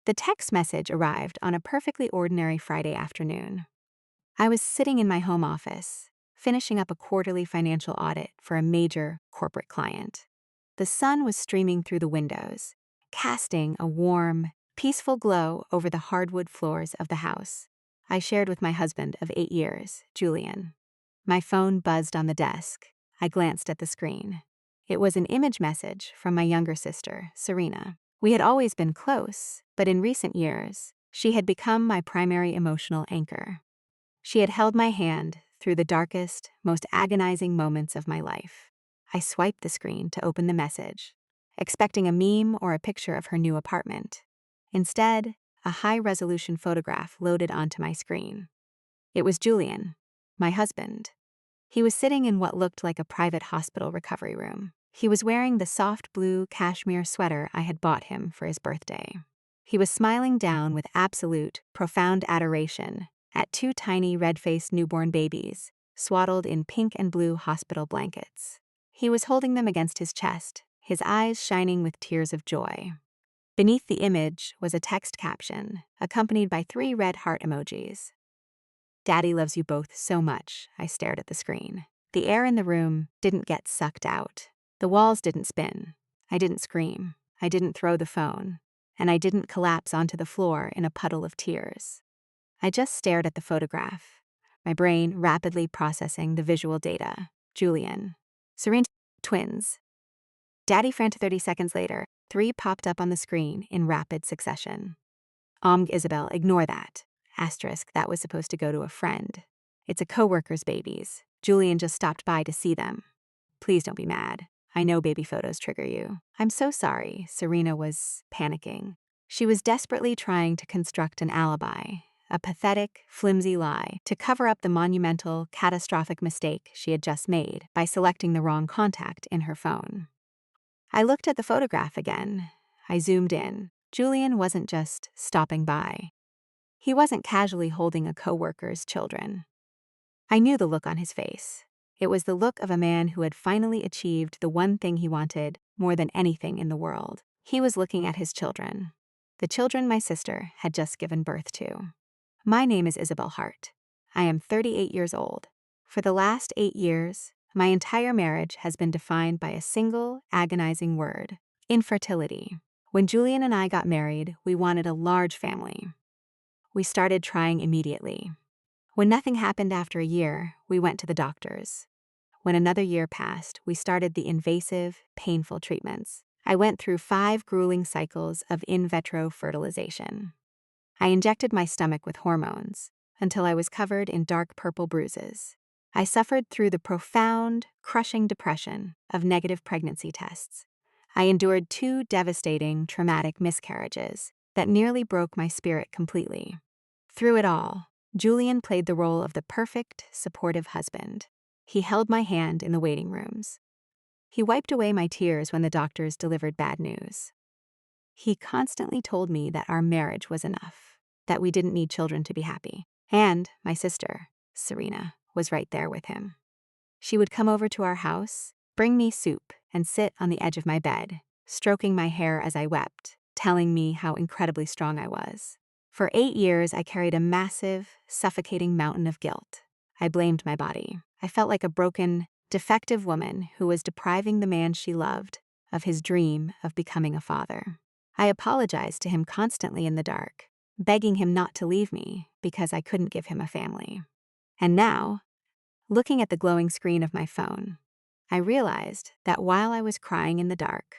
The text message arrived on a perfectly ordinary Friday afternoon. I was sitting in my home office, finishing up a quarterly financial audit for a major corporate client. The sun was streaming through the windows, casting a warm, peaceful glow over the hardwood floors of the house I shared with my husband of 8 years, Julian. My phone buzzed on the desk. I glanced at the screen. It was an image message from my younger sister, Serena. We had always been close, but in recent years, she had become my primary emotional anchor. She had held my hand through the darkest, most agonizing moments of my life. I swiped the screen to open the message, expecting a meme or a picture of her new apartment. Instead, a high-resolution photograph loaded onto my screen. It was Julian, my husband. He was sitting in what looked like a private hospital recovery room. He was wearing the soft blue cashmere sweater I had bought him for his birthday. He was smiling down with absolute, profound adoration at 2 tiny red-faced newborn babies, swaddled in pink and blue hospital blankets. He was holding them against his chest, his eyes shining with tears of joy. Beneath the image was a text caption, accompanied by 3 red heart emojis. "Daddy loves you both so much," I stared at the screen. The air in the room didn't get sucked out. The walls didn't spin. I didn't scream. I didn't throw the phone. And I didn't collapse onto the floor in a puddle of tears. I just stared at the photograph, my brain rapidly processing the visual data. Julian. Serena. Twins. Daddy Fran. 30 seconds later, 3 popped up on the screen in rapid succession. Isabel, ignore that. Asterisk, that was supposed to go to a friend. It's a coworker's babies. Julian just stopped by to see them. Please don't be mad. I know baby photos trigger you. I'm so sorry, Serena was panicking. She was desperately trying to construct an alibi, a pathetic, flimsy lie to cover up the monumental, catastrophic mistake she had just made by selecting the wrong contact in her phone. I looked at the photograph again. I zoomed in. Julian wasn't just stopping by. He wasn't casually holding a coworker's children. I knew the look on his face. It was the look of a man who had finally achieved the one thing he wanted more than anything in the world. He was looking at his children. The children my sister had just given birth to. My name is Isabel Hart. I am 38 years old. For the last 8 years, my entire marriage has been defined by a single, agonizing word: infertility. When Julian and I got married, we wanted a large family. We started trying immediately. When nothing happened after a year, we went to the doctors. When another year passed, we started the invasive, painful treatments. I went through 5 grueling cycles of in vitro fertilization. I injected my stomach with hormones until I was covered in dark purple bruises. I suffered through the profound, crushing depression of negative pregnancy tests. I endured 2 devastating, traumatic miscarriages that nearly broke my spirit completely. Through it all, Julian played the role of the perfect, supportive husband. He held my hand in the waiting rooms. He wiped away my tears when the doctors delivered bad news. He constantly told me that our marriage was enough, that we didn't need children to be happy. And my sister, Serena, was right there with him. She would come over to our house, bring me soup, and sit on the edge of my bed, stroking my hair as I wept, telling me how incredibly strong I was. For 8 years, I carried a massive, suffocating mountain of guilt. I blamed my body. I felt like a broken, defective woman who was depriving the man she loved of his dream of becoming a father. I apologized to him constantly in the dark, begging him not to leave me because I couldn't give him a family. And now, looking at the glowing screen of my phone, I realized that while I was crying in the dark,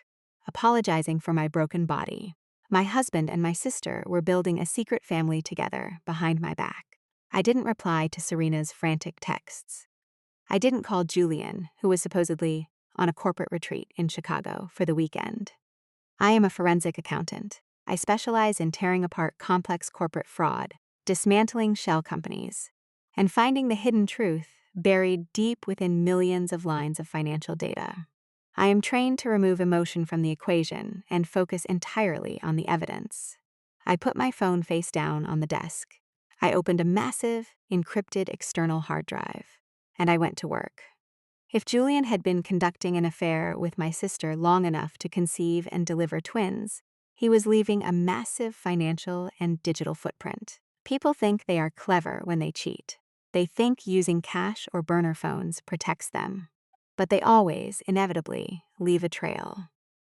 apologizing for my broken body, my husband and my sister were building a secret family together behind my back. I didn't reply to Serena's frantic texts. I didn't call Julian, who was supposedly on a corporate retreat in Chicago for the weekend. I am a forensic accountant. I specialize in tearing apart complex corporate fraud, dismantling shell companies, and finding the hidden truth buried deep within millions of lines of financial data. I am trained to remove emotion from the equation and focus entirely on the evidence. I put my phone face down on the desk. I opened a massive, encrypted external hard drive, and I went to work. If Julian had been conducting an affair with my sister long enough to conceive and deliver twins, He was leaving a massive financial and digital footprint. People think they are clever when they cheat. They think using cash or burner phones protects them. But they always, inevitably, leave a trail.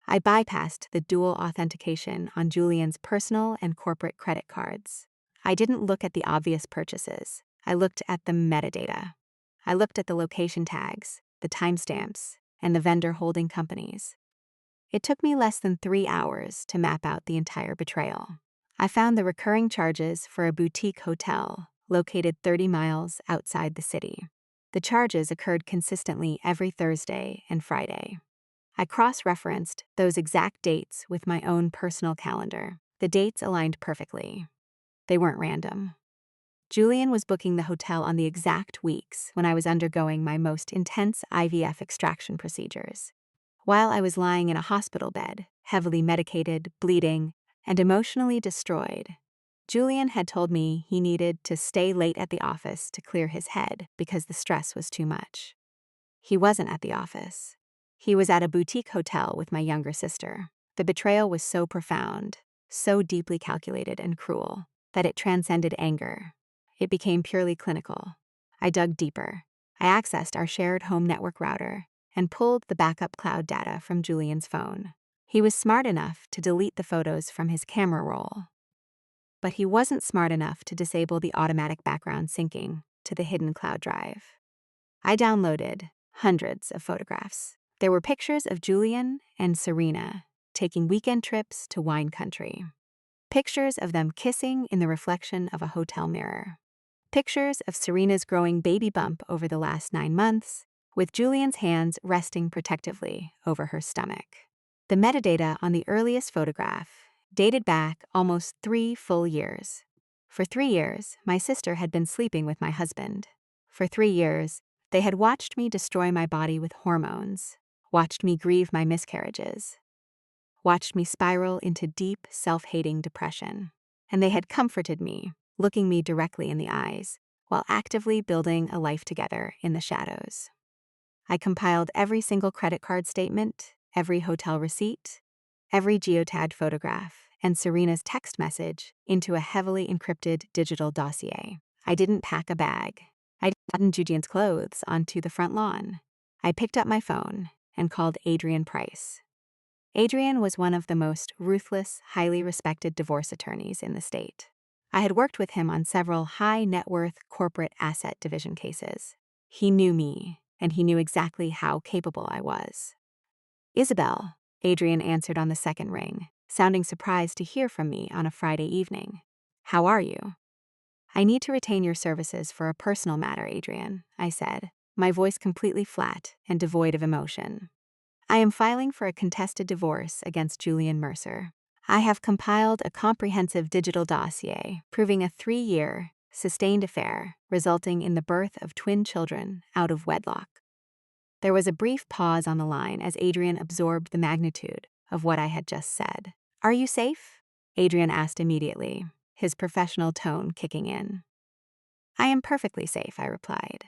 I bypassed the dual authentication on Julian's personal and corporate credit cards. I didn't look at the obvious purchases. I looked at the metadata. I looked at the location tags, the timestamps, and the vendor holding companies. It took me less than 3 hours to map out the entire betrayal. I found the recurring charges for a boutique hotel located 30 miles outside the city. The charges occurred consistently every Thursday and Friday. I cross-referenced those exact dates with my own personal calendar. The dates aligned perfectly. They weren't random. Julian was booking the hotel on the exact weeks when I was undergoing my most intense IVF extraction procedures. While I was lying in a hospital bed, heavily medicated, bleeding, and emotionally destroyed, Julian had told me he needed to stay late at the office to clear his head because the stress was too much. He wasn't at the office. He was at a boutique hotel with my younger sister. The betrayal was so profound, so deeply calculated and cruel, that it transcended anger. It became purely clinical. I dug deeper. I accessed our shared home network router and pulled the backup cloud data from Julian's phone. He was smart enough to delete the photos from his camera roll. But he wasn't smart enough to disable the automatic background syncing to the hidden cloud drive. I downloaded hundreds of photographs. There were pictures of Julian and Serena taking weekend trips to wine country. Pictures of them kissing in the reflection of a hotel mirror. Pictures of Serena's growing baby bump over the last 9 months, with Julian's hands resting protectively over her stomach. The metadata on the earliest photograph dated back almost 3 full years. For 3 years, my sister had been sleeping with my husband. For 3 years, they had watched me destroy my body with hormones, watched me grieve my miscarriages, watched me spiral into deep, self-hating depression. And they had comforted me, looking me directly in the eyes, while actively building a life together in the shadows. I compiled every single credit card statement, every hotel receipt, every geotagged photograph, and Serena's text message into a heavily encrypted digital dossier. I didn't pack a bag. I didn't Julian's clothes onto the front lawn. I picked up my phone and called Adrian Price. Adrian was one of the most ruthless, highly respected divorce attorneys in the state. I had worked with him on several high-net-worth corporate asset division cases. He knew me, and he knew exactly how capable I was. "Isabel," Adrian answered on the second ring, sounding surprised to hear from me on a Friday evening. "How are you?" "I need to retain your services for a personal matter, Adrian," I said, my voice completely flat and devoid of emotion. "I am filing for a contested divorce against Julian Mercer. I have compiled a comprehensive digital dossier proving a 3-year, sustained affair resulting in the birth of twin children out of wedlock." There was a brief pause on the line as Adrian absorbed the magnitude of what I had just said. "Are you safe?" Adrian asked immediately, his professional tone kicking in. "I am perfectly safe," I replied.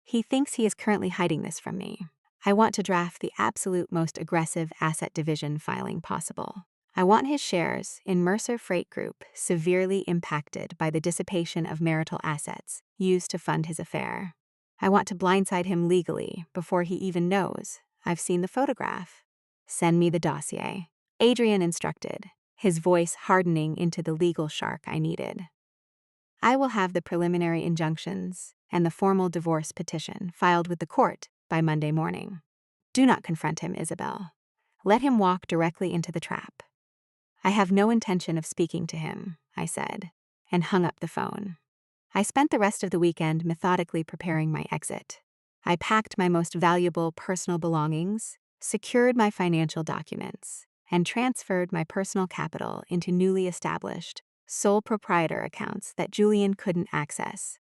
"He thinks he is currently hiding this from me. I want to draft the absolute most aggressive asset division filing possible. I want his shares in Mercer Freight Group severely impacted by the dissipation of marital assets used to fund his affair. I want to blindside him legally before he even knows I've seen the photograph. Send me the dossier," Adrian instructed, his voice hardening into the legal shark I needed. "I will have the preliminary injunctions and the formal divorce petition filed with the court by Monday morning. Do not confront him, Isabel. Let him walk directly into the trap." "I have no intention of speaking to him," I said, and hung up the phone. I spent the rest of the weekend methodically preparing my exit. I packed my most valuable personal belongings, secured my financial documents, and transferred my personal capital into newly established, sole proprietor accounts that Julian couldn't access.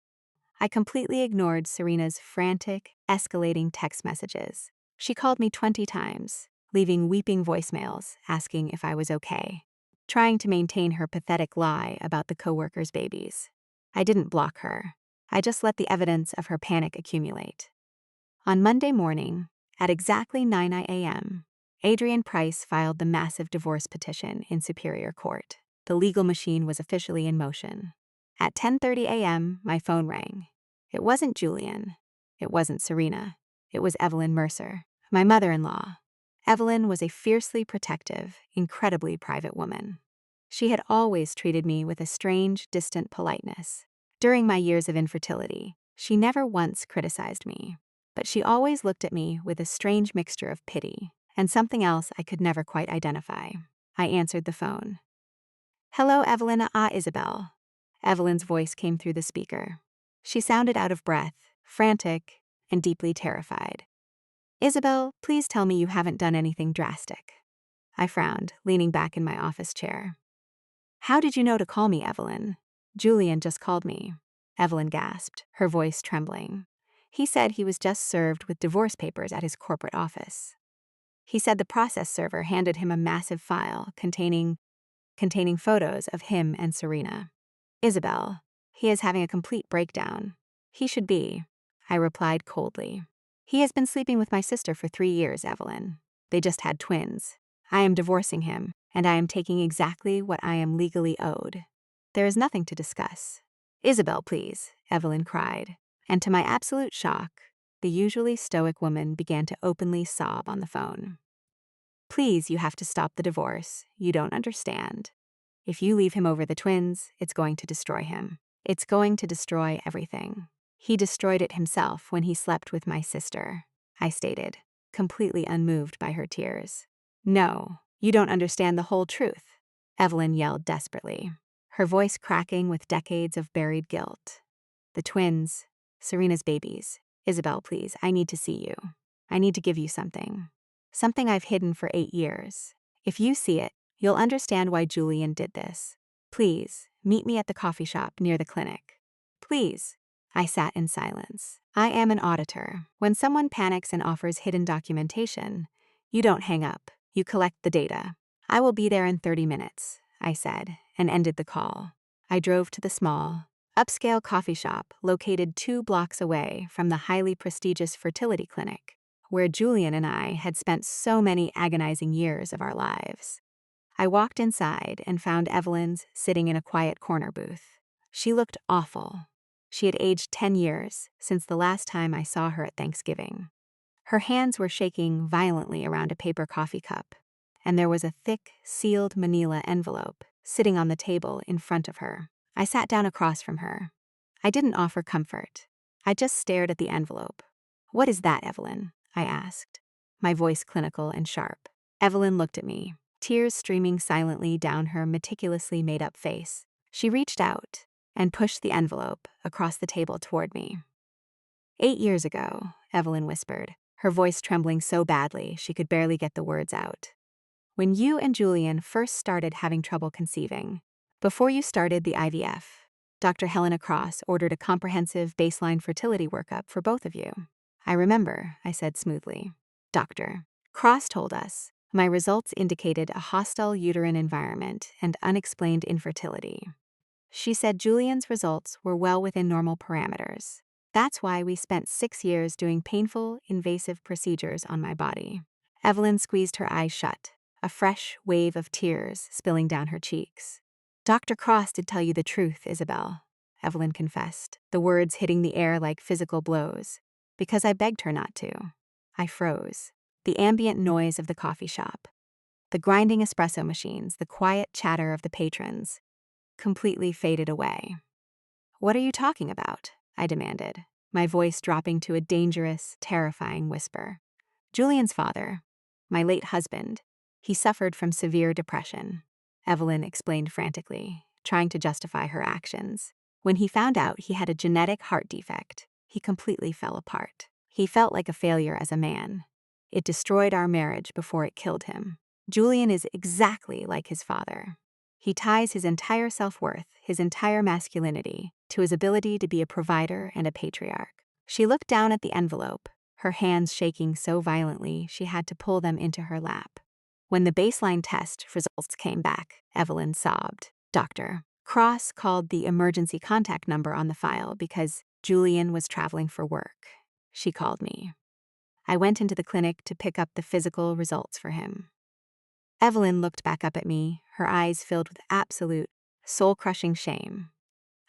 I completely ignored Serena's frantic, escalating text messages. She called me 20 times, leaving weeping voicemails asking if I was okay, trying to maintain her pathetic lie about the coworkers' babies. I didn't block her. I just let the evidence of her panic accumulate. On Monday morning, at exactly 9 a.m., Adrian Price filed the massive divorce petition in Superior Court. The legal machine was officially in motion. At 10:30 a.m., my phone rang. It wasn't Julian. It wasn't Serena. It was Evelyn Mercer, my mother-in-law. Evelyn was a fiercely protective, incredibly private woman. She had always treated me with a strange, distant politeness. During my years of infertility, she never once criticized me, but she always looked at me with a strange mixture of pity and something else I could never quite identify. I answered the phone. "Hello, Evelyn. Isabel." Evelyn's voice came through the speaker. She sounded out of breath, frantic, and deeply terrified. "Isabel, please tell me you haven't done anything drastic." I frowned, leaning back in my office chair. "How did you know to call me, Evelyn?" "Julian just called me." Evelyn gasped, her voice trembling. "He said he was just served with divorce papers at his corporate office. He said the process server handed him a massive file containing photos of him and Serena. Isabel, he is having a complete breakdown. He should be." I replied coldly. "He has been sleeping with my sister for 3 years, Evelyn. They just had twins. I am divorcing him, and I am taking exactly what I am legally owed. There is nothing to discuss." "Isabel, please," Evelyn cried. And to my absolute shock, the usually stoic woman began to openly sob on the phone. "Please, you have to stop the divorce. You don't understand. If you leave him over the twins, it's going to destroy him. It's going to destroy everything. He destroyed it himself when he slept with my sister," I stated, completely unmoved by her tears. "No, you don't understand the whole truth," Evelyn yelled desperately, her voice cracking with decades of buried guilt. "The twins, Serena's babies. Isabel, please, I need to see you. I need to give you something. Something I've hidden for 8 years. If you see it, you'll understand why Julian did this. Please, meet me at the coffee shop near the clinic. Please." I sat in silence. I am an auditor. When someone panics and offers hidden documentation, you don't hang up, you collect the data. "I will be there in 30 minutes, I said, and ended the call. I drove to the small, upscale coffee shop located 2 blocks away from the highly prestigious fertility clinic, where Julian and I had spent so many agonizing years of our lives. I walked inside and found Evelyn's sitting in a quiet corner booth. She looked awful. She had aged 10 years since the last time I saw her at Thanksgiving. Her hands were shaking violently around a paper coffee cup, and there was a thick, sealed manila envelope sitting on the table in front of her. I sat down across from her. I didn't offer comfort. I just stared at the envelope. "What is that, Evelyn?" I asked, my voice clinical and sharp. Evelyn looked at me, tears streaming silently down her meticulously made-up face. She reached out and pushed the envelope across the table toward me. "8 years ago," Evelyn whispered, her voice trembling so badly she could barely get the words out. "When you and Julian first started having trouble conceiving, before you started the IVF, Dr. Helena Cross ordered a comprehensive baseline fertility workup for both of you." "I remember," I said smoothly. "Dr. Cross told us my results indicated a hostile uterine environment and unexplained infertility. She said Julian's results were well within normal parameters. That's why we spent 6 years doing painful, invasive procedures on my body." Evelyn squeezed her eyes shut, a fresh wave of tears spilling down her cheeks. "Dr. Cross did tell you the truth, Isabel," Evelyn confessed, the words hitting the air like physical blows, "because I begged her not to." I froze. The ambient noise of the coffee shop, the grinding espresso machines, the quiet chatter of the patrons, completely faded away. "What are you talking about?" I demanded, my voice dropping to a dangerous, terrifying whisper. "Julian's father, my late husband, he suffered from severe depression," Evelyn explained frantically, trying to justify her actions. "When he found out he had a genetic heart defect, he completely fell apart. He felt like a failure as a man. It destroyed our marriage before it killed him. Julian is exactly like his father. He ties his entire self-worth, his entire masculinity, to his ability to be a provider and a patriarch." She looked down at the envelope, her hands shaking so violently she had to pull them into her lap. "When the baseline test results came back," Evelyn sobbed, "Dr. Cross called the emergency contact number on the file because Julian was traveling for work. She called me. I went into the clinic to pick up the physical results for him. Evelyn looked back up at me, her eyes filled with absolute, soul-crushing shame.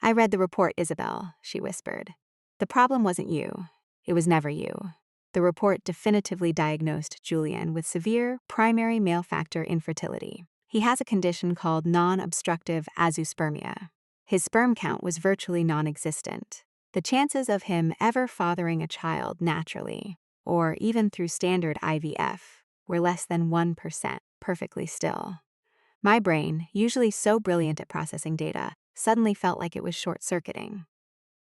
"I read the report, Isabel," she whispered. "The problem wasn't you. It was never you. The report definitively diagnosed Julian with severe primary male factor infertility. He has a condition called non-obstructive azoospermia. His sperm count was virtually non-existent. The chances of him ever fathering a child naturally, or even through standard IVF, were less than 1%, perfectly still." My brain, usually so brilliant at processing data, suddenly felt like it was short-circuiting.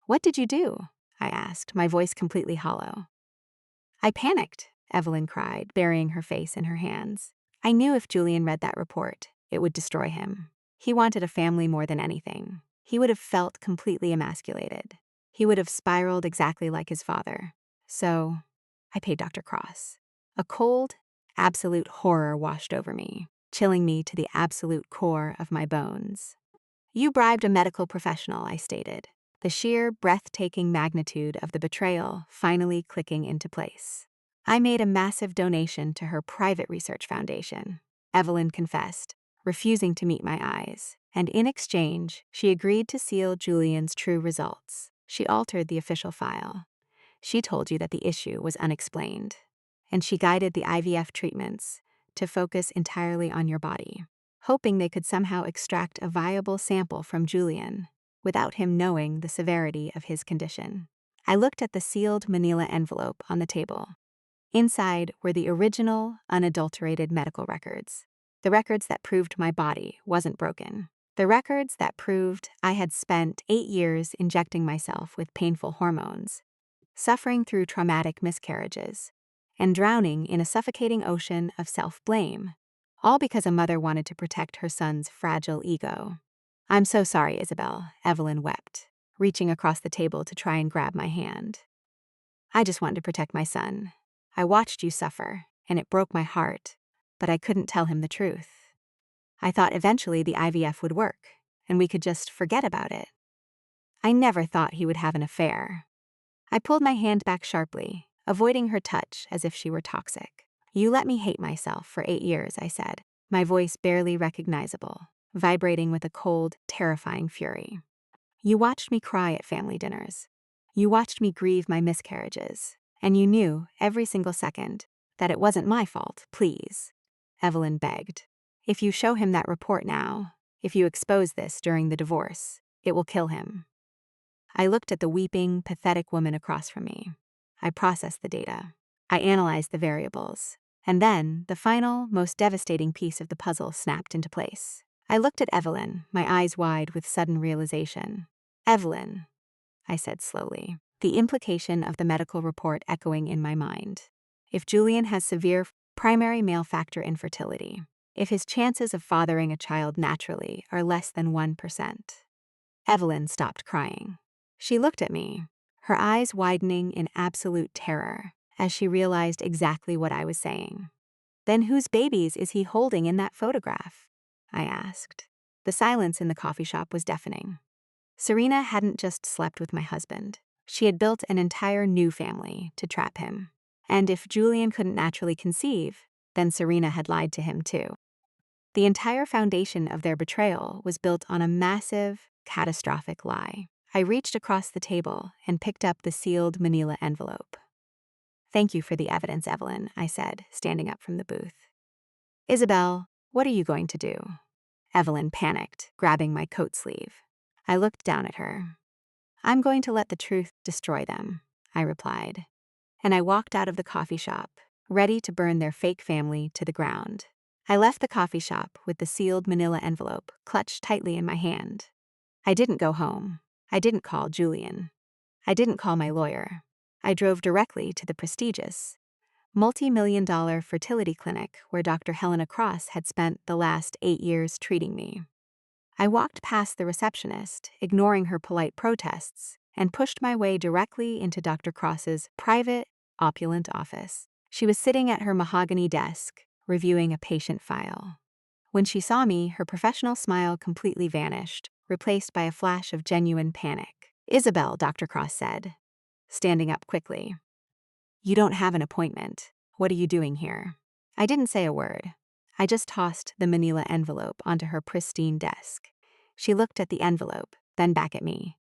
"What did you do?" I asked, my voice completely hollow. "I panicked," Evelyn cried, burying her face in her hands. "I knew if Julian read that report, it would destroy him. He wanted a family more than anything. He would have felt completely emasculated. He would have spiraled exactly like his father. So, I paid Dr. Cross." A cold, absolute horror washed over me, chilling me to the absolute core of my bones. "You bribed a medical professional," I stated, the sheer, breathtaking magnitude of the betrayal finally clicking into place. "I made a massive donation to her private research foundation," Evelyn confessed, refusing to meet my eyes, and in exchange, she agreed to seal Julian's true results. She altered the official file. She told you that the issue was unexplained, and she guided the IVF treatments to focus entirely on your body, hoping they could somehow extract a viable sample from Julian without him knowing the severity of his condition. I looked at the sealed manila envelope on the table. Inside were the original, unadulterated medical records. The records that proved my body wasn't broken. The records that proved I had spent 8 years injecting myself with painful hormones, suffering through traumatic miscarriages, and drowning in a suffocating ocean of self-blame, all because a mother wanted to protect her son's fragile ego. "I'm so sorry, Isabel," Evelyn wept, reaching across the table to try and grab my hand. "I just wanted to protect my son. I watched you suffer, and it broke my heart, but I couldn't tell him the truth. I thought eventually the IVF would work, and we could just forget about it. I never thought he would have an affair." I pulled my hand back sharply, avoiding her touch as if she were toxic. "You let me hate myself for 8 years," I said, my voice barely recognizable, vibrating with a cold, terrifying fury. "You watched me cry at family dinners. You watched me grieve my miscarriages, and you knew, every single second, that it wasn't my fault, please," Evelyn begged. "If you show him that report now, if you expose this during the divorce, it will kill him." I looked at the weeping, pathetic woman across from me. I processed the data. I analyzed the variables. And then, the final, most devastating piece of the puzzle snapped into place. I looked at Evelyn, my eyes wide with sudden realization. "Evelyn," I said slowly, the implication of the medical report echoing in my mind. "If Julian has severe primary male factor infertility, if his chances of fathering a child naturally are less than 1%. Evelyn stopped crying. She looked at me, her eyes widening in absolute terror as she realized exactly what I was saying. "Then whose babies is he holding in that photograph?" I asked. The silence in the coffee shop was deafening. Serena hadn't just slept with my husband. She had built an entire new family to trap him. And if Julian couldn't naturally conceive, then Serena had lied to him too. The entire foundation of their betrayal was built on a massive, catastrophic lie. I reached across the table and picked up the sealed manila envelope. "Thank you for the evidence, Evelyn," I said, standing up from the booth. "Isabel, what are you going to do?" Evelyn panicked, grabbing my coat sleeve. I looked down at her. "I'm going to let the truth destroy them," I replied. And I walked out of the coffee shop, ready to burn their fake family to the ground. I left the coffee shop with the sealed manila envelope clutched tightly in my hand. I didn't go home. I didn't call Julian. I didn't call my lawyer. I drove directly to the prestigious, multi-million-dollar fertility clinic where Dr. Helena Cross had spent the last 8 years treating me. I walked past the receptionist, ignoring her polite protests, and pushed my way directly into Dr. Cross's private, opulent office. She was sitting at her mahogany desk, reviewing a patient file. When she saw me, her professional smile completely vanished, replaced by a flash of genuine panic. "Isabel," Dr. Cross said, standing up quickly. "You don't have an appointment. What are you doing here?" I didn't say a word. I just tossed the manila envelope onto her pristine desk. She looked at the envelope, then back at me.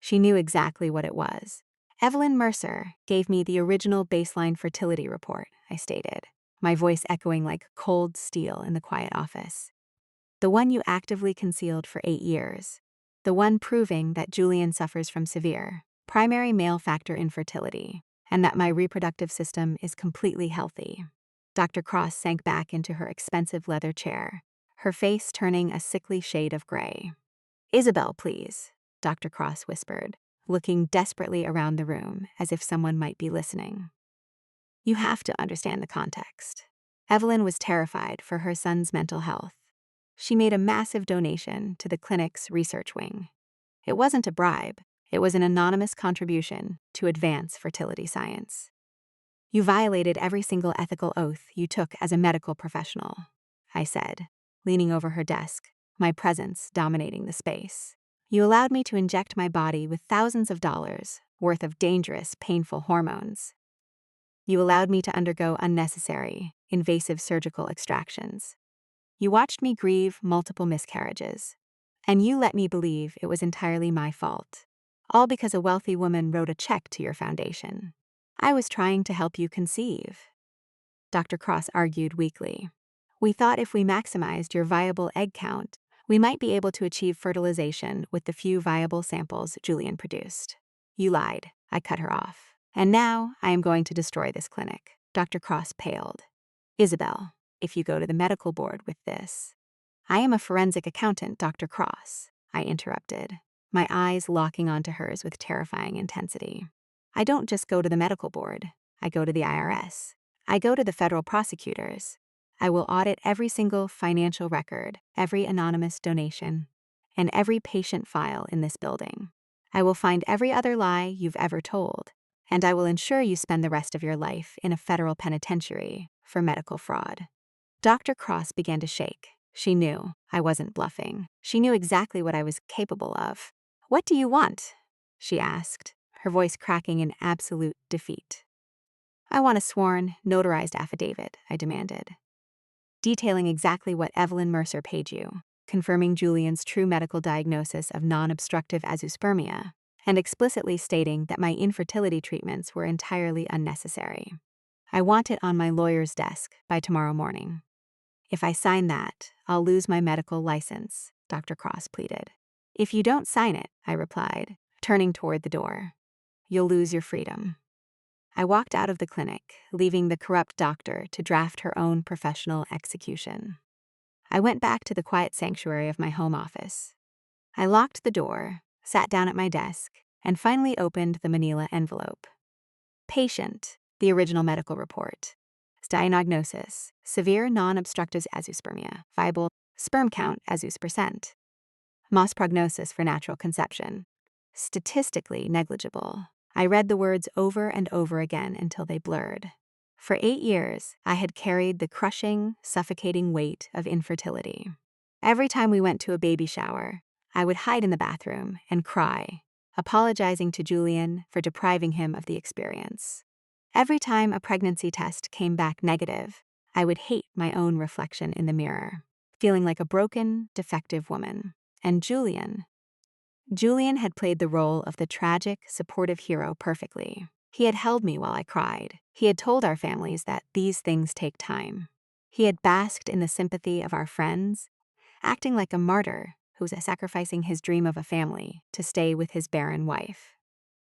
She knew exactly what it was. "Evelyn Mercer gave me the original baseline fertility report," I stated, my voice echoing like cold steel in the quiet office. "The one you actively concealed for 8 years. The one proving that Julian suffers from severe, primary male factor infertility, and that my reproductive system is completely healthy." Dr. Cross sank back into her expensive leather chair, her face turning a sickly shade of gray. "Isabel, please," Dr. Cross whispered, looking desperately around the room as if someone might be listening. "You have to understand the context." Evelyn was terrified for her son's mental health. She made a massive donation to the clinic's research wing. It wasn't a bribe, it was an anonymous contribution to advance fertility science. "You violated every single ethical oath you took as a medical professional," I said, leaning over her desk, my presence dominating the space. "You allowed me to inject my body with thousands of dollars worth of dangerous, painful hormones. You allowed me to undergo unnecessary, invasive surgical extractions. You watched me grieve multiple miscarriages. And you let me believe it was entirely my fault. All because a wealthy woman wrote a check to your foundation. I was trying to help you conceive." Dr. Cross argued weakly. "We thought if we maximized your viable egg count, we might be able to achieve fertilization with the few viable samples Julian produced." "You lied," I cut her off. "And now I am going to destroy this clinic." Dr. Cross paled. "Isabel, if you go to the medical board with this—" "I am a forensic accountant, Dr. Cross," I interrupted, my eyes locking onto hers with terrifying intensity. "I don't just go to the medical board. I go to the IRS. I go to the federal prosecutors. I will audit every single financial record, every anonymous donation, and every patient file in this building. I will find every other lie you've ever told, and I will ensure you spend the rest of your life in a federal penitentiary for medical fraud." Dr. Cross began to shake. She knew I wasn't bluffing. She knew exactly what I was capable of. "What do you want?" she asked, her voice cracking in absolute defeat. "I want a sworn, notarized affidavit," I demanded, "detailing exactly what Evelyn Mercer paid you, confirming Julian's true medical diagnosis of non-obstructive azoospermia, and explicitly stating that my infertility treatments were entirely unnecessary. I want it on my lawyer's desk by tomorrow morning." "If I sign that, I'll lose my medical license," Dr. Cross pleaded. "If you don't sign it," I replied, turning toward the door, "you'll lose your freedom." I walked out of the clinic, leaving the corrupt doctor to draft her own professional execution. I went back to the quiet sanctuary of my home office. I locked the door, sat down at my desk, and finally opened the manila envelope. Patient, the original medical report. Diagnosis: severe non-obstructive azoospermia, viable sperm count azoos%. Moss prognosis for natural conception: statistically negligible. I read the words over and over again until they blurred. For 8 years, I had carried the crushing, suffocating weight of infertility. Every time we went to a baby shower, I would hide in the bathroom and cry, apologizing to Julian for depriving him of the experience. Every time a pregnancy test came back negative, I would hate my own reflection in the mirror, feeling like a broken, defective woman. And Julian had played the role of the tragic, supportive hero perfectly. He had held me while I cried. He had told our families that these things take time. He had basked in the sympathy of our friends, acting like a martyr who was sacrificing his dream of a family to stay with his barren wife.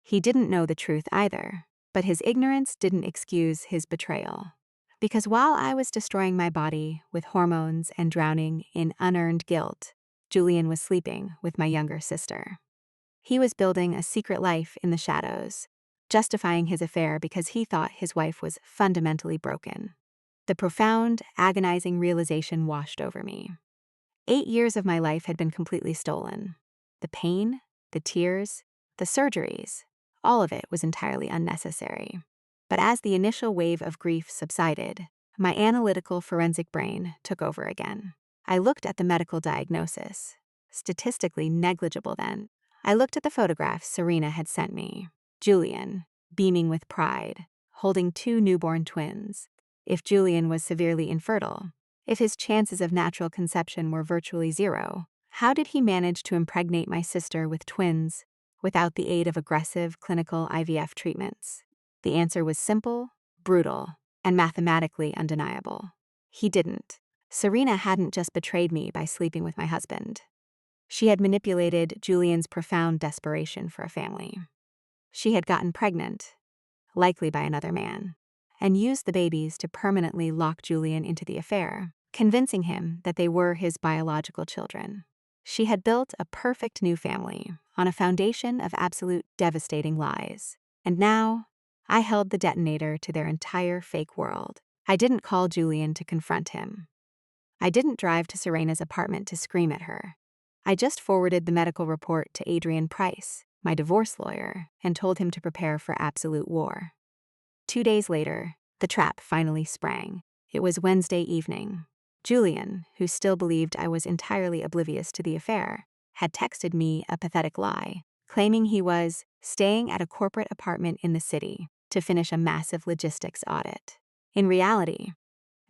He didn't know the truth either, but his ignorance didn't excuse his betrayal. Because while I was destroying my body with hormones and drowning in unearned guilt, Julian was sleeping with my younger sister. He was building a secret life in the shadows, justifying his affair because he thought his wife was fundamentally broken. The profound, agonizing realization washed over me. 8 years of my life had been completely stolen. The pain, the tears, the surgeries, all of it was entirely unnecessary. But as the initial wave of grief subsided, my analytical forensic brain took over again. I looked at the medical diagnosis. Statistically negligible then. I looked at the photographs Serena had sent me. Julian, beaming with pride, holding 2 newborn twins. If Julian was severely infertile, if his chances of natural conception were virtually zero, how did he manage to impregnate my sister with twins without the aid of aggressive clinical IVF treatments? The answer was simple, brutal, and mathematically undeniable. He didn't. Serena hadn't just betrayed me by sleeping with my husband. She had manipulated Julian's profound desperation for a family. She had gotten pregnant, likely by another man, and used the babies to permanently lock Julian into the affair, convincing him that they were his biological children. She had built a perfect new family on a foundation of absolute devastating lies. And now, I held the detonator to their entire fake world. I didn't call Julian to confront him. I didn't drive to Serena's apartment to scream at her. I just forwarded the medical report to Adrian Price, my divorce lawyer, and told him to prepare for absolute war. 2 days later, the trap finally sprang. It was Wednesday evening. Julian, who still believed I was entirely oblivious to the affair, had texted me a pathetic lie, claiming he was staying at a corporate apartment in the city to finish a massive logistics audit. In reality,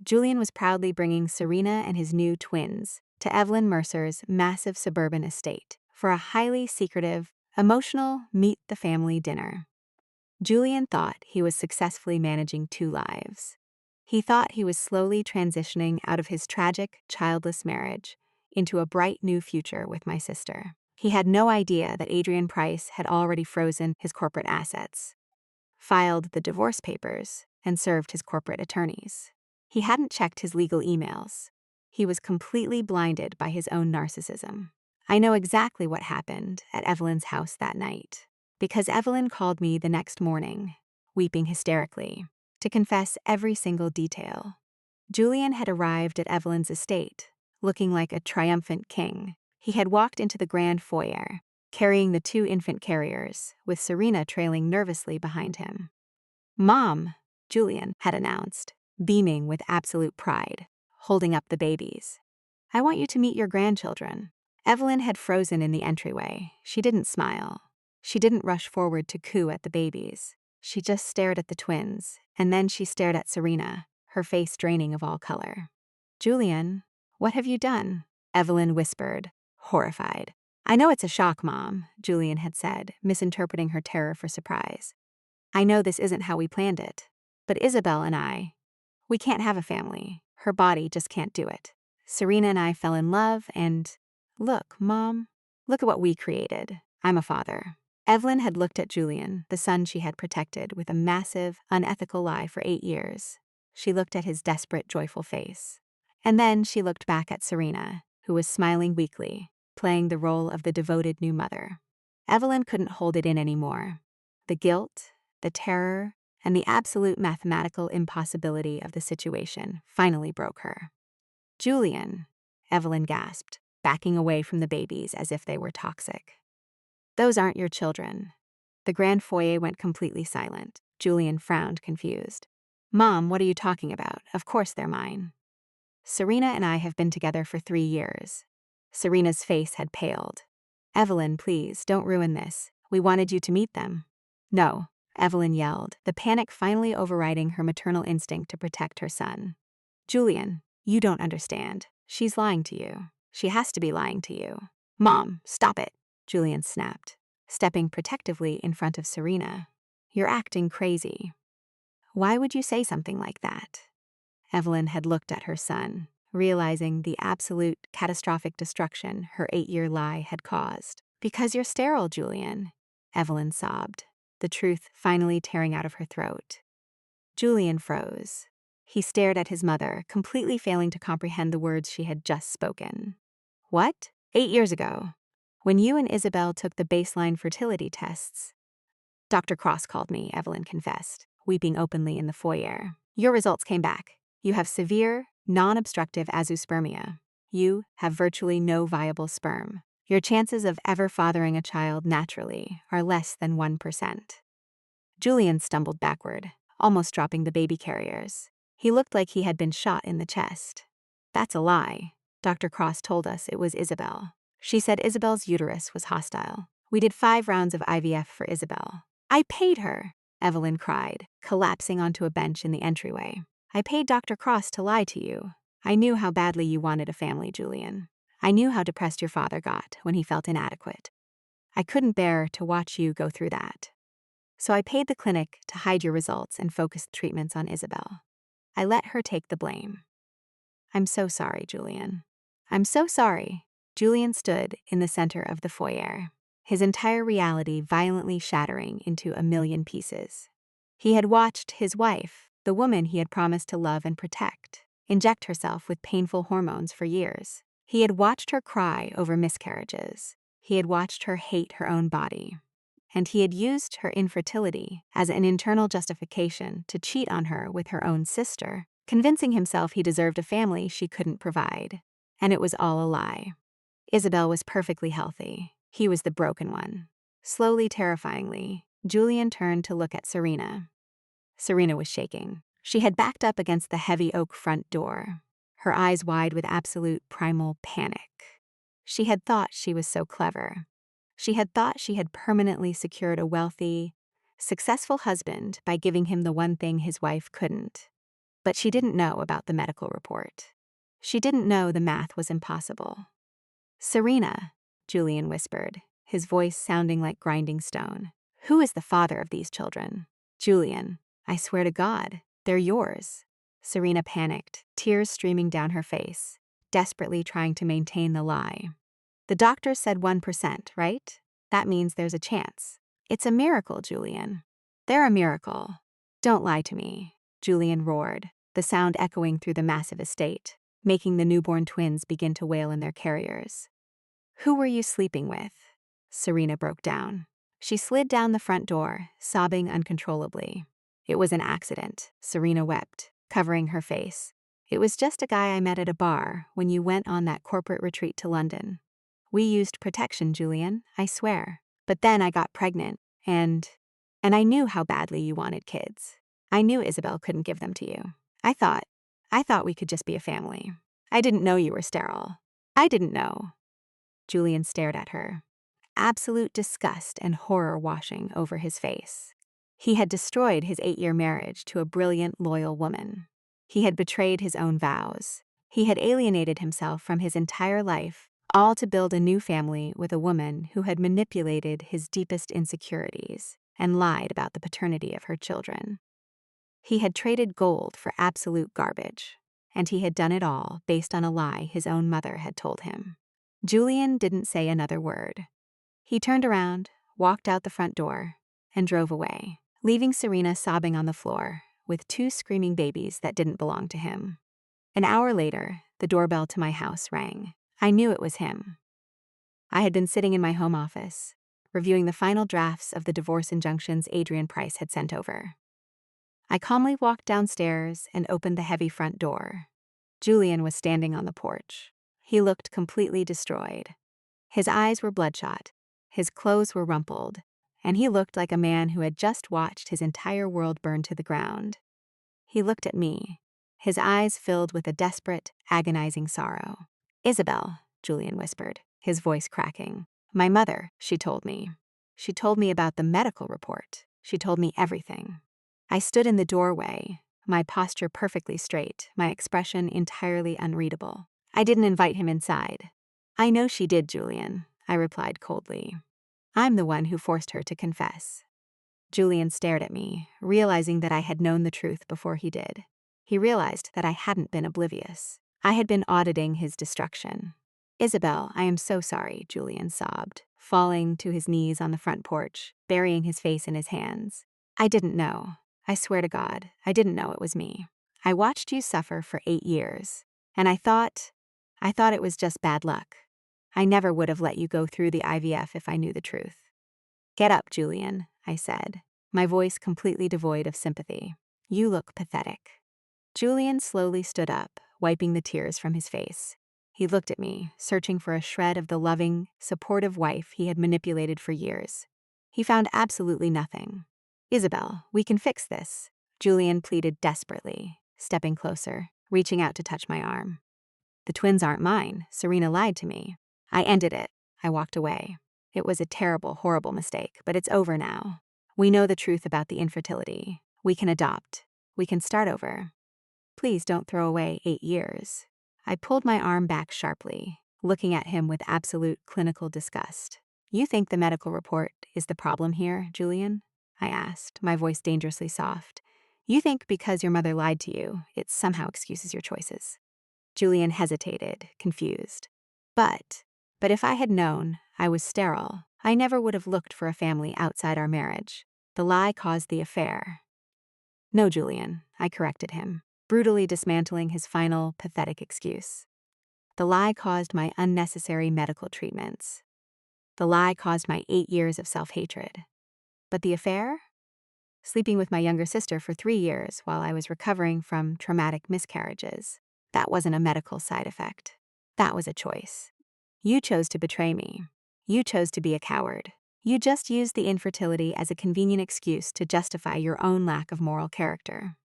Julian was proudly bringing Serena and his new twins to Evelyn Mercer's massive suburban estate for a highly secretive, emotional meet-the-family dinner. Julian thought he was successfully managing 2 lives. He thought he was slowly transitioning out of his tragic, childless marriage into a bright new future with my sister. He had no idea that Adrian Price had already frozen his corporate assets, filed the divorce papers, and served his corporate attorneys. He hadn't checked his legal emails. He was completely blinded by his own narcissism. I know exactly what happened at Evelyn's house that night, because Evelyn called me the next morning, weeping hysterically, to confess every single detail. Julian had arrived at Evelyn's estate, looking like a triumphant king. He had walked into the grand foyer, carrying the 2 infant carriers, with Serena trailing nervously behind him. "Mom," Julian had announced, beaming with absolute pride, holding up the babies. "I want you to meet your grandchildren." Evelyn had frozen in the entryway. She didn't smile. She didn't rush forward to coo at the babies. She just stared at the twins, and then she stared at Serena, her face draining of all color. "Julian, what have you done?" Evelyn whispered, horrified. "I know it's a shock, Mom," Julian had said, misinterpreting her terror for surprise. "I know this isn't how we planned it. But Isabel and we can't have a family. Her body just can't do it. Serena and I fell in love and, look, Mom, look at what we created. I'm a father." Evelyn had looked at Julian, the son she had protected, with a massive, unethical lie for 8 years. She looked at his desperate, joyful face. And then she looked back at Serena, who was smiling weakly, playing the role of the devoted new mother. Evelyn couldn't hold it in anymore. The guilt, the terror, and the absolute mathematical impossibility of the situation finally broke her. "Julian," Evelyn gasped, backing away from the babies as if they were toxic. "Those aren't your children." The grand foyer went completely silent. Julian frowned, confused. "Mom, what are you talking about? Of course they're mine." "Serena and I have been together for 3 years." Serena's face had paled. "Evelyn, please, don't ruin this. We wanted you to meet them." "No," Evelyn yelled, the panic finally overriding her maternal instinct to protect her son. "Julian, you don't understand. She's lying to you. She has to be lying to you." "Mom, stop it," Julian snapped, stepping protectively in front of Serena. "You're acting crazy." "Why would you say something like that?" Evelyn had looked at her son, realizing the absolute catastrophic destruction her 8-year lie had caused. "Because you're sterile, Julian," Evelyn sobbed, the truth finally tearing out of her throat. Julian froze. He stared at his mother, completely failing to comprehend the words she had just spoken. "What? 8 years ago, when you and Isabel took the baseline fertility tests." "Dr. Cross called me," Evelyn confessed, weeping openly in the foyer. "Your results came back. You have severe, non-obstructive azoospermia. You have virtually no viable sperm. Your chances of ever fathering a child naturally are less than 1%. Julian stumbled backward, almost dropping the baby carriers. He looked like he had been shot in the chest. "That's a lie. Dr. Cross told us it was Isabel. She said Isabel's uterus was hostile. We did 5 rounds of IVF for Isabel. I paid her." Evelyn cried, collapsing onto a bench in the entryway. I paid Dr. Cross to lie to you. I knew how badly you wanted a family, Julian. I knew how depressed your father got when he felt inadequate. I couldn't bear to watch you go through that. So I paid the clinic to hide your results and focus treatments on Isabel. I let her take the blame. I'm so sorry, Julian. I'm so sorry. Julian stood in the center of the foyer, his entire reality violently shattering into a million pieces. He had watched his wife, the woman he had promised to love and protect, inject herself with painful hormones for years. He had watched her cry over miscarriages. He had watched her hate her own body. And he had used her infertility as an internal justification to cheat on her with her own sister, convincing himself he deserved a family she couldn't provide. And it was all a lie. Isabel was perfectly healthy. He was the broken one. Slowly, terrifyingly, Julian turned to look at Serena. Serena was shaking. She had backed up against the heavy oak front door, her eyes wide with absolute primal panic. She had thought she was so clever. She had thought she had permanently secured a wealthy, successful husband by giving him the one thing his wife couldn't. But she didn't know about the medical report. She didn't know the math was impossible. Serena, Julian whispered, his voice sounding like grinding stone. Who is the father of these children? Julian, I swear to God, they're yours. Serena panicked, tears streaming down her face, desperately trying to maintain the lie. The doctor said 1%, right? That means there's a chance. It's a miracle, Julian. They're a miracle. Don't lie to me, Julian roared, the sound echoing through the massive estate, making the newborn twins begin to wail in their carriers. Who were you sleeping with? Serena broke down. She slid down the front door, sobbing uncontrollably. It was an accident, Serena wept, covering her face. It was just a guy I met at a bar when you went on that corporate retreat to London. We used protection, Julian, I swear. But then I got pregnant, and I knew how badly you wanted kids. I knew Isabel couldn't give them to you. I thought we could just be a family. I didn't know you were sterile. I didn't know. Julian stared at her, absolute disgust and horror washing over his face. He had destroyed his 8-year marriage to a brilliant, loyal woman. He had betrayed his own vows. He had alienated himself from his entire life, all to build a new family with a woman who had manipulated his deepest insecurities and lied about the paternity of her children. He had traded gold for absolute garbage, and he had done it all based on a lie his own mother had told him. Julian didn't say another word. He turned around, walked out the front door, and drove away, leaving Serena sobbing on the floor with 2 screaming babies that didn't belong to him. An hour later, the doorbell to my house rang. I knew it was him. I had been sitting in my home office, reviewing the final drafts of the divorce injunctions Adrian Price had sent over. I calmly walked downstairs and opened the heavy front door. Julian was standing on the porch. He looked completely destroyed. His eyes were bloodshot, his clothes were rumpled, and he looked like a man who had just watched his entire world burn to the ground. He looked at me, his eyes filled with a desperate, agonizing sorrow. Isabel, Julian whispered, his voice cracking. My mother, she told me. She told me about the medical report. She told me everything. I stood in the doorway, my posture perfectly straight, my expression entirely unreadable. I didn't invite him inside. I know she did, Julian, I replied coldly. I'm the one who forced her to confess. Julian stared at me, realizing that I had known the truth before he did. He realized that I hadn't been oblivious. I had been auditing his destruction. Isabel, I am so sorry, Julian sobbed, falling to his knees on the front porch, burying his face in his hands. I didn't know. I swear to God, I didn't know it was me. I watched you suffer for 8 years, and I thought it was just bad luck. I never would have let you go through the IVF if I knew the truth. Get up, Julian, I said, my voice completely devoid of sympathy. You look pathetic. Julian slowly stood up, wiping the tears from his face. He looked at me, searching for a shred of the loving, supportive wife he had manipulated for years. He found absolutely nothing. Isabel, we can fix this, Julian pleaded desperately, stepping closer, reaching out to touch my arm. The twins aren't mine. Serena lied to me. I ended it. I walked away. It was a terrible, horrible mistake, but it's over now. We know the truth about the infertility. We can adopt. We can start over. Please don't throw away 8 years. I pulled my arm back sharply, looking at him with absolute clinical disgust. You think the medical report is the problem here, Julian? I asked, my voice dangerously soft. You think because your mother lied to you, it somehow excuses your choices. Julian hesitated, confused. But if I had known I was sterile, I never would have looked for a family outside our marriage. The lie caused the affair. No, Julian, I corrected him, brutally dismantling his final, pathetic excuse. The lie caused my unnecessary medical treatments. The lie caused my 8 years of self-hatred. But the affair? Sleeping with my younger sister for 3 years while I was recovering from traumatic miscarriages. That wasn't a medical side effect. That was a choice. You chose to betray me. You chose to be a coward. You just used the infertility as a convenient excuse to justify your own lack of moral character.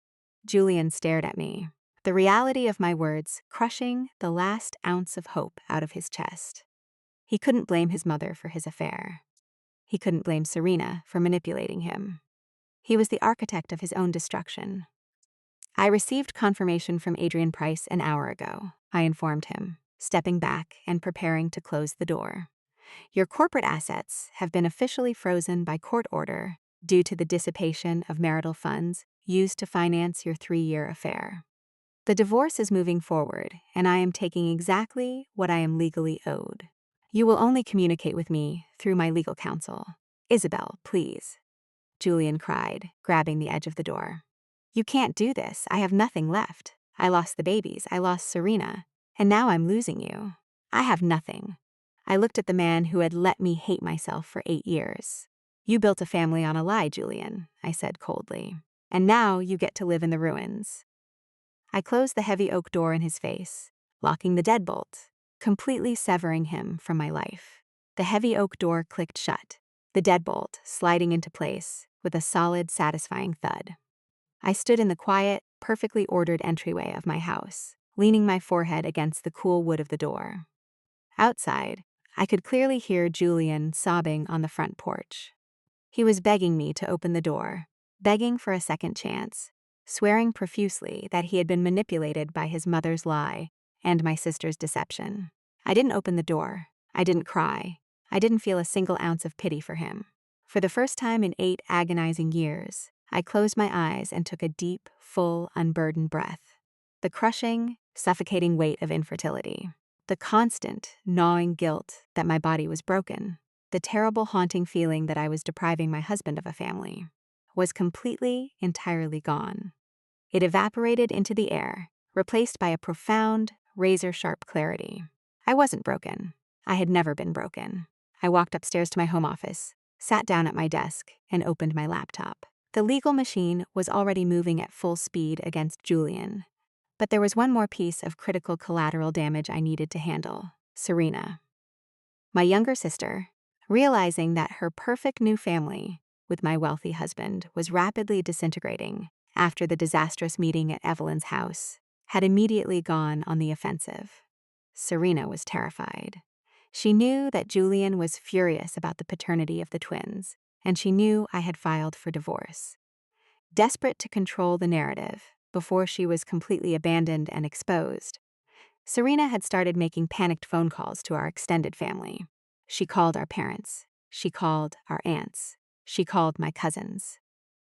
Julian stared at me, the reality of my words crushing the last ounce of hope out of his chest. He couldn't blame his mother for his affair. He couldn't blame Serena for manipulating him. He was the architect of his own destruction. I received confirmation from Adrian Price an hour ago, I informed him, stepping back and preparing to close the door. Your corporate assets have been officially frozen by court order due to the dissipation of marital funds used to finance your 3-year affair. The divorce is moving forward, and I am taking exactly what I am legally owed. You will only communicate with me through my legal counsel. Isabel, please. Julian cried, grabbing the edge of the door. You can't do this. I have nothing left. I lost the babies. I lost Serena. And now I'm losing you. I have nothing. I looked at the man who had let me hate myself for 8 years. You built a family on a lie, Julian, I said coldly. And now you get to live in the ruins. I closed the heavy oak door in his face, locking the deadbolt, completely severing him from my life. The heavy oak door clicked shut, the deadbolt sliding into place with a solid, satisfying thud. I stood in the quiet, perfectly ordered entryway of my house, leaning my forehead against the cool wood of the door. Outside, I could clearly hear Julian sobbing on the front porch. He was begging me to open the door, begging for a second chance, swearing profusely that he had been manipulated by his mother's lie and my sister's deception. I didn't open the door. I didn't cry. I didn't feel a single ounce of pity for him. For the first time in 8 agonizing years, I closed my eyes and took a deep, full, unburdened breath. The crushing, suffocating weight of infertility. The constant, gnawing guilt that my body was broken. The terrible, haunting feeling that I was depriving my husband of a family. Was completely, entirely gone. It evaporated into the air, replaced by a profound, razor-sharp clarity. I wasn't broken. I had never been broken. I walked upstairs to my home office, sat down at my desk, and opened my laptop. The legal machine was already moving at full speed against Julian. But there was one more piece of critical collateral damage I needed to handle: Serena. My younger sister, realizing that her perfect new family with my wealthy husband was rapidly disintegrating after the disastrous meeting at Evelyn's house, had immediately gone on the offensive. Serena was terrified. She knew that Julian was furious about the paternity of the twins, and she knew I had filed for divorce. Desperate to control the narrative before she was completely abandoned and exposed, Serena had started making panicked phone calls to our extended family. She called our parents. She called our aunts. She called my cousins.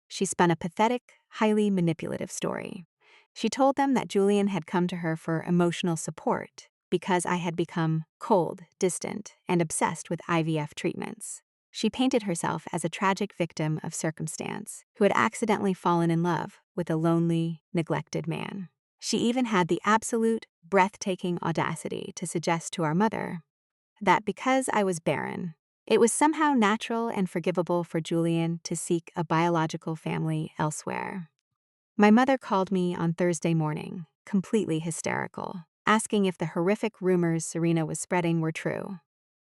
She spun a pathetic, highly manipulative story. She told them that Julian had come to her for emotional support because I had become cold, distant, and obsessed with IVF treatments. She painted herself as a tragic victim of circumstance who had accidentally fallen in love with a lonely, neglected man. She even had the absolute, breathtaking audacity to suggest to our mother that because I was barren, it was somehow natural and forgivable for Julian to seek a biological family elsewhere. My mother called me on Thursday morning, completely hysterical, asking if the horrific rumors Serena was spreading were true.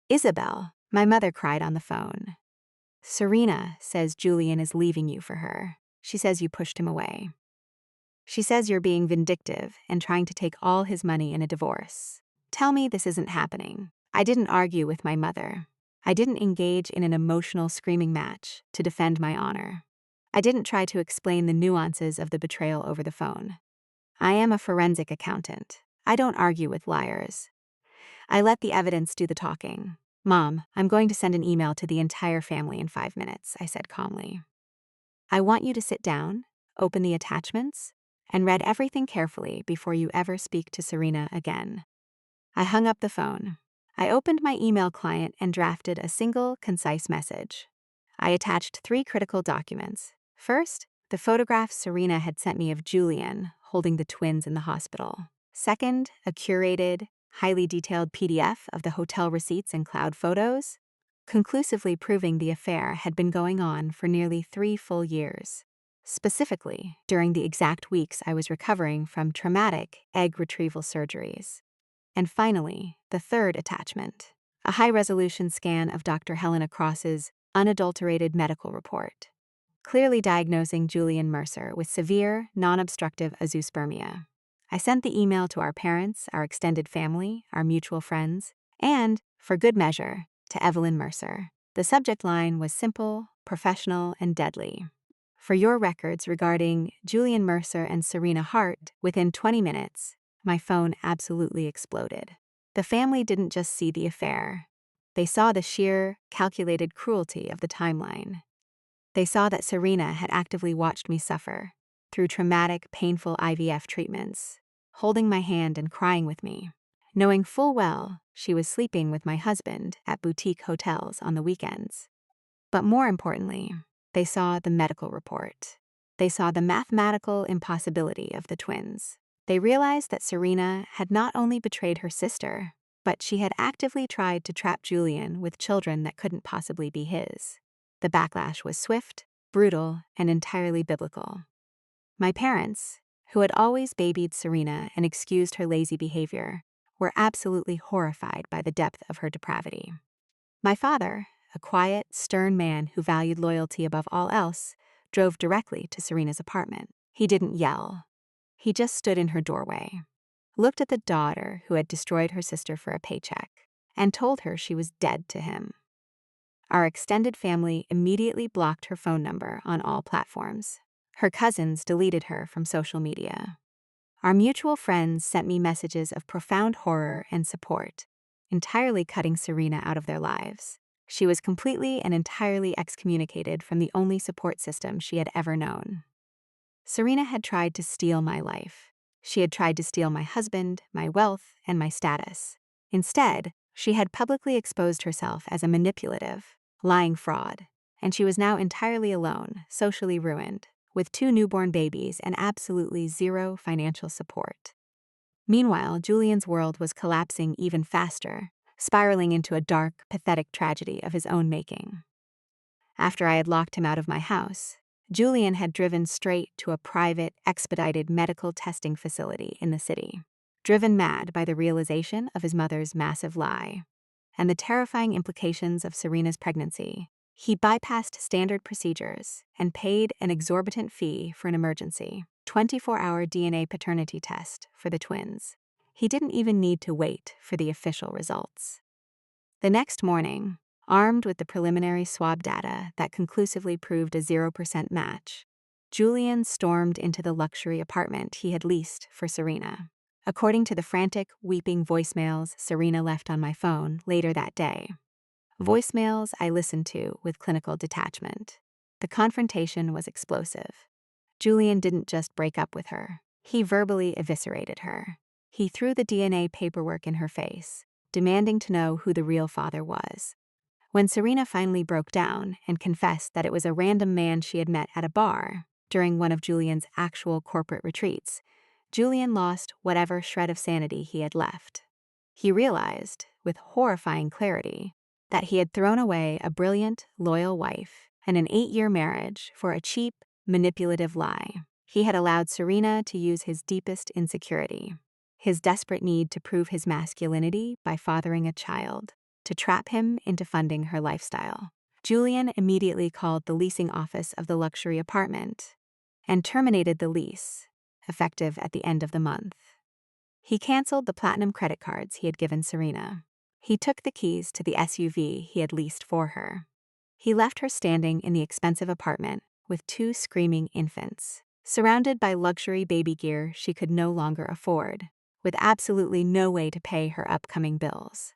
Isabel, my mother cried on the phone. Serena says Julian is leaving you for her. She says you pushed him away. She says you're being vindictive and trying to take all his money in a divorce. Tell me this isn't happening. I didn't argue with my mother. I didn't engage in an emotional screaming match to defend my honor. I didn't try to explain the nuances of the betrayal over the phone. I am a forensic accountant. I don't argue with liars. I let the evidence do the talking. Mom, I'm going to send an email to the entire family in 5 minutes, I said calmly. I want you to sit down, open the attachments, and read everything carefully before you ever speak to Serena again. I hung up the phone. I opened my email client and drafted a single, concise message. I attached 3 critical documents. First, the photographs Serena had sent me of Julian holding the twins in the hospital. Second, a curated, highly detailed PDF of the hotel receipts and cloud photos, conclusively proving the affair had been going on for nearly 3 full years. Specifically, during the exact weeks I was recovering from traumatic egg retrieval surgeries. And finally, the third attachment, a high-resolution scan of Dr. Helena Cross's unadulterated medical report, clearly diagnosing Julian Mercer with severe, non-obstructive azoospermia. I sent the email to our parents, our extended family, our mutual friends, and, for good measure, to Evelyn Mercer. The subject line was simple, professional, and deadly. For your records regarding Julian Mercer and Serena Hart, within 20 minutes, my phone absolutely exploded. The family didn't just see the affair. They saw the sheer, calculated cruelty of the timeline. They saw that Serena had actively watched me suffer through traumatic, painful IVF treatments, holding my hand and crying with me, knowing full well she was sleeping with my husband at boutique hotels on the weekends. But more importantly, they saw the medical report. They saw the mathematical impossibility of the twins. They realized that Serena had not only betrayed her sister, but she had actively tried to trap Julian with children that couldn't possibly be his. The backlash was swift, brutal, and entirely biblical. My parents, who had always babied Serena and excused her lazy behavior, were absolutely horrified by the depth of her depravity. My father, a quiet, stern man who valued loyalty above all else, drove directly to Serena's apartment. He didn't yell. He just stood in her doorway, looked at the daughter who had destroyed her sister for a paycheck, and told her she was dead to him. Our extended family immediately blocked her phone number on all platforms. Her cousins deleted her from social media. Our mutual friends sent me messages of profound horror and support, entirely cutting Serena out of their lives. She was completely and entirely excommunicated from the only support system she had ever known. Serena had tried to steal my life. She had tried to steal my husband, my wealth, and my status. Instead, she had publicly exposed herself as a manipulative, lying fraud, and she was now entirely alone, socially ruined, with 2 newborn babies and absolutely zero financial support. Meanwhile, Julian's world was collapsing even faster, spiraling into a dark, pathetic tragedy of his own making. After I had locked him out of my house, Julian had driven straight to a private, expedited medical testing facility in the city, driven mad by the realization of his mother's massive lie and the terrifying implications of Serena's pregnancy. He bypassed standard procedures and paid an exorbitant fee for an emergency 24-hour DNA paternity test for the twins. He didn't even need to wait for the official results. The next morning, armed with the preliminary swab data that conclusively proved a 0% match, Julian stormed into the luxury apartment he had leased for Serena. According to the frantic, weeping voicemails Serena left on my phone later that day, voicemails I listened to with clinical detachment, the confrontation was explosive. Julian didn't just break up with her. He verbally eviscerated her. He threw the DNA paperwork in her face, demanding to know who the real father was. When Serena finally broke down and confessed that it was a random man she had met at a bar during one of Julian's actual corporate retreats, Julian lost whatever shred of sanity he had left. He realized, with horrifying clarity, that he had thrown away a brilliant, loyal wife and an 8-year marriage for a cheap, manipulative lie. He had allowed Serena to use his deepest insecurity, his desperate need to prove his masculinity by fathering a child, to trap him into funding her lifestyle. Julian immediately called the leasing office of the luxury apartment and terminated the lease, effective at the end of the month. He canceled the platinum credit cards he had given Serena. He took the keys to the SUV he had leased for her. He left her standing in the expensive apartment with 2 screaming infants, surrounded by luxury baby gear she could no longer afford, with absolutely no way to pay her upcoming bills.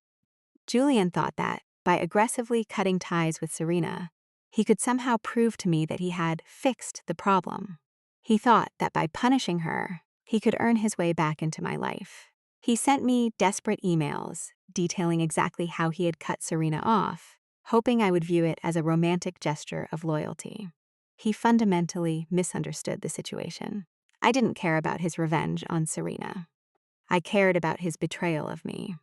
Julian thought that, by aggressively cutting ties with Serena, he could somehow prove to me that he had fixed the problem. He thought that by punishing her, he could earn his way back into my life. He sent me desperate emails detailing exactly how he had cut Serena off, hoping I would view it as a romantic gesture of loyalty. He fundamentally misunderstood the situation. I didn't care about his revenge on Serena. I cared about his betrayal of me.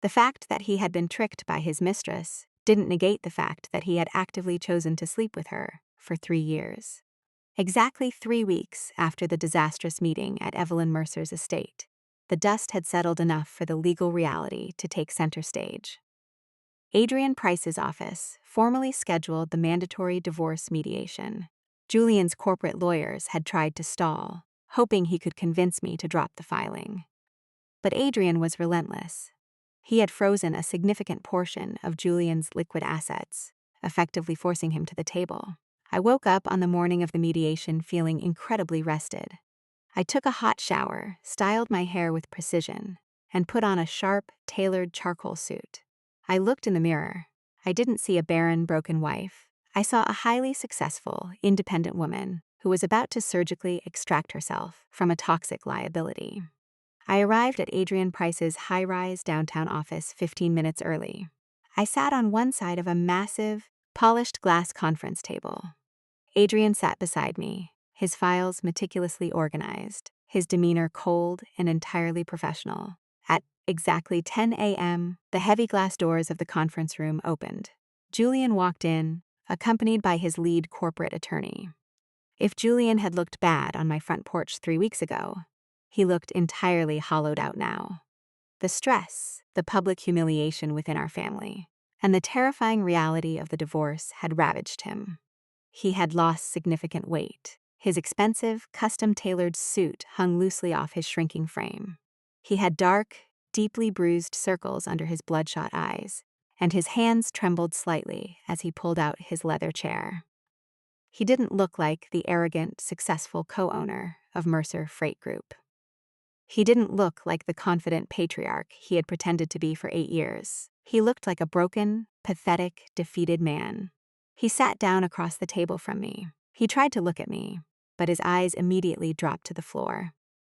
The fact that he had been tricked by his mistress didn't negate the fact that he had actively chosen to sleep with her for 3 years. Exactly 3 weeks after the disastrous meeting at Evelyn Mercer's estate, the dust had settled enough for the legal reality to take center stage. Adrian Price's office formally scheduled the mandatory divorce mediation. Julian's corporate lawyers had tried to stall, hoping he could convince me to drop the filing. But Adrian was relentless. He had frozen a significant portion of Julian's liquid assets, effectively forcing him to the table. I woke up on the morning of the mediation feeling incredibly rested. I took a hot shower, styled my hair with precision, and put on a sharp, tailored charcoal suit. I looked in the mirror. I didn't see a barren, broken wife. I saw a highly successful, independent woman who was about to surgically extract herself from a toxic liability. I arrived at Adrian Price's high-rise downtown office 15 minutes early. I sat on one side of a massive, polished glass conference table. Adrian sat beside me, his files meticulously organized, his demeanor cold and entirely professional. At exactly 10 a.m., the heavy glass doors of the conference room opened. Julian walked in, accompanied by his lead corporate attorney. If Julian had looked bad on my front porch 3 weeks ago, he looked entirely hollowed out now. The stress, the public humiliation within our family, and the terrifying reality of the divorce had ravaged him. He had lost significant weight. His expensive, custom-tailored suit hung loosely off his shrinking frame. He had dark, deeply bruised circles under his bloodshot eyes, and his hands trembled slightly as he pulled out his leather chair. He didn't look like the arrogant, successful co-owner of Mercer Freight Group. He didn't look like the confident patriarch he had pretended to be for 8 years. He looked like a broken, pathetic, defeated man. He sat down across the table from me. He tried to look at me, but his eyes immediately dropped to the floor,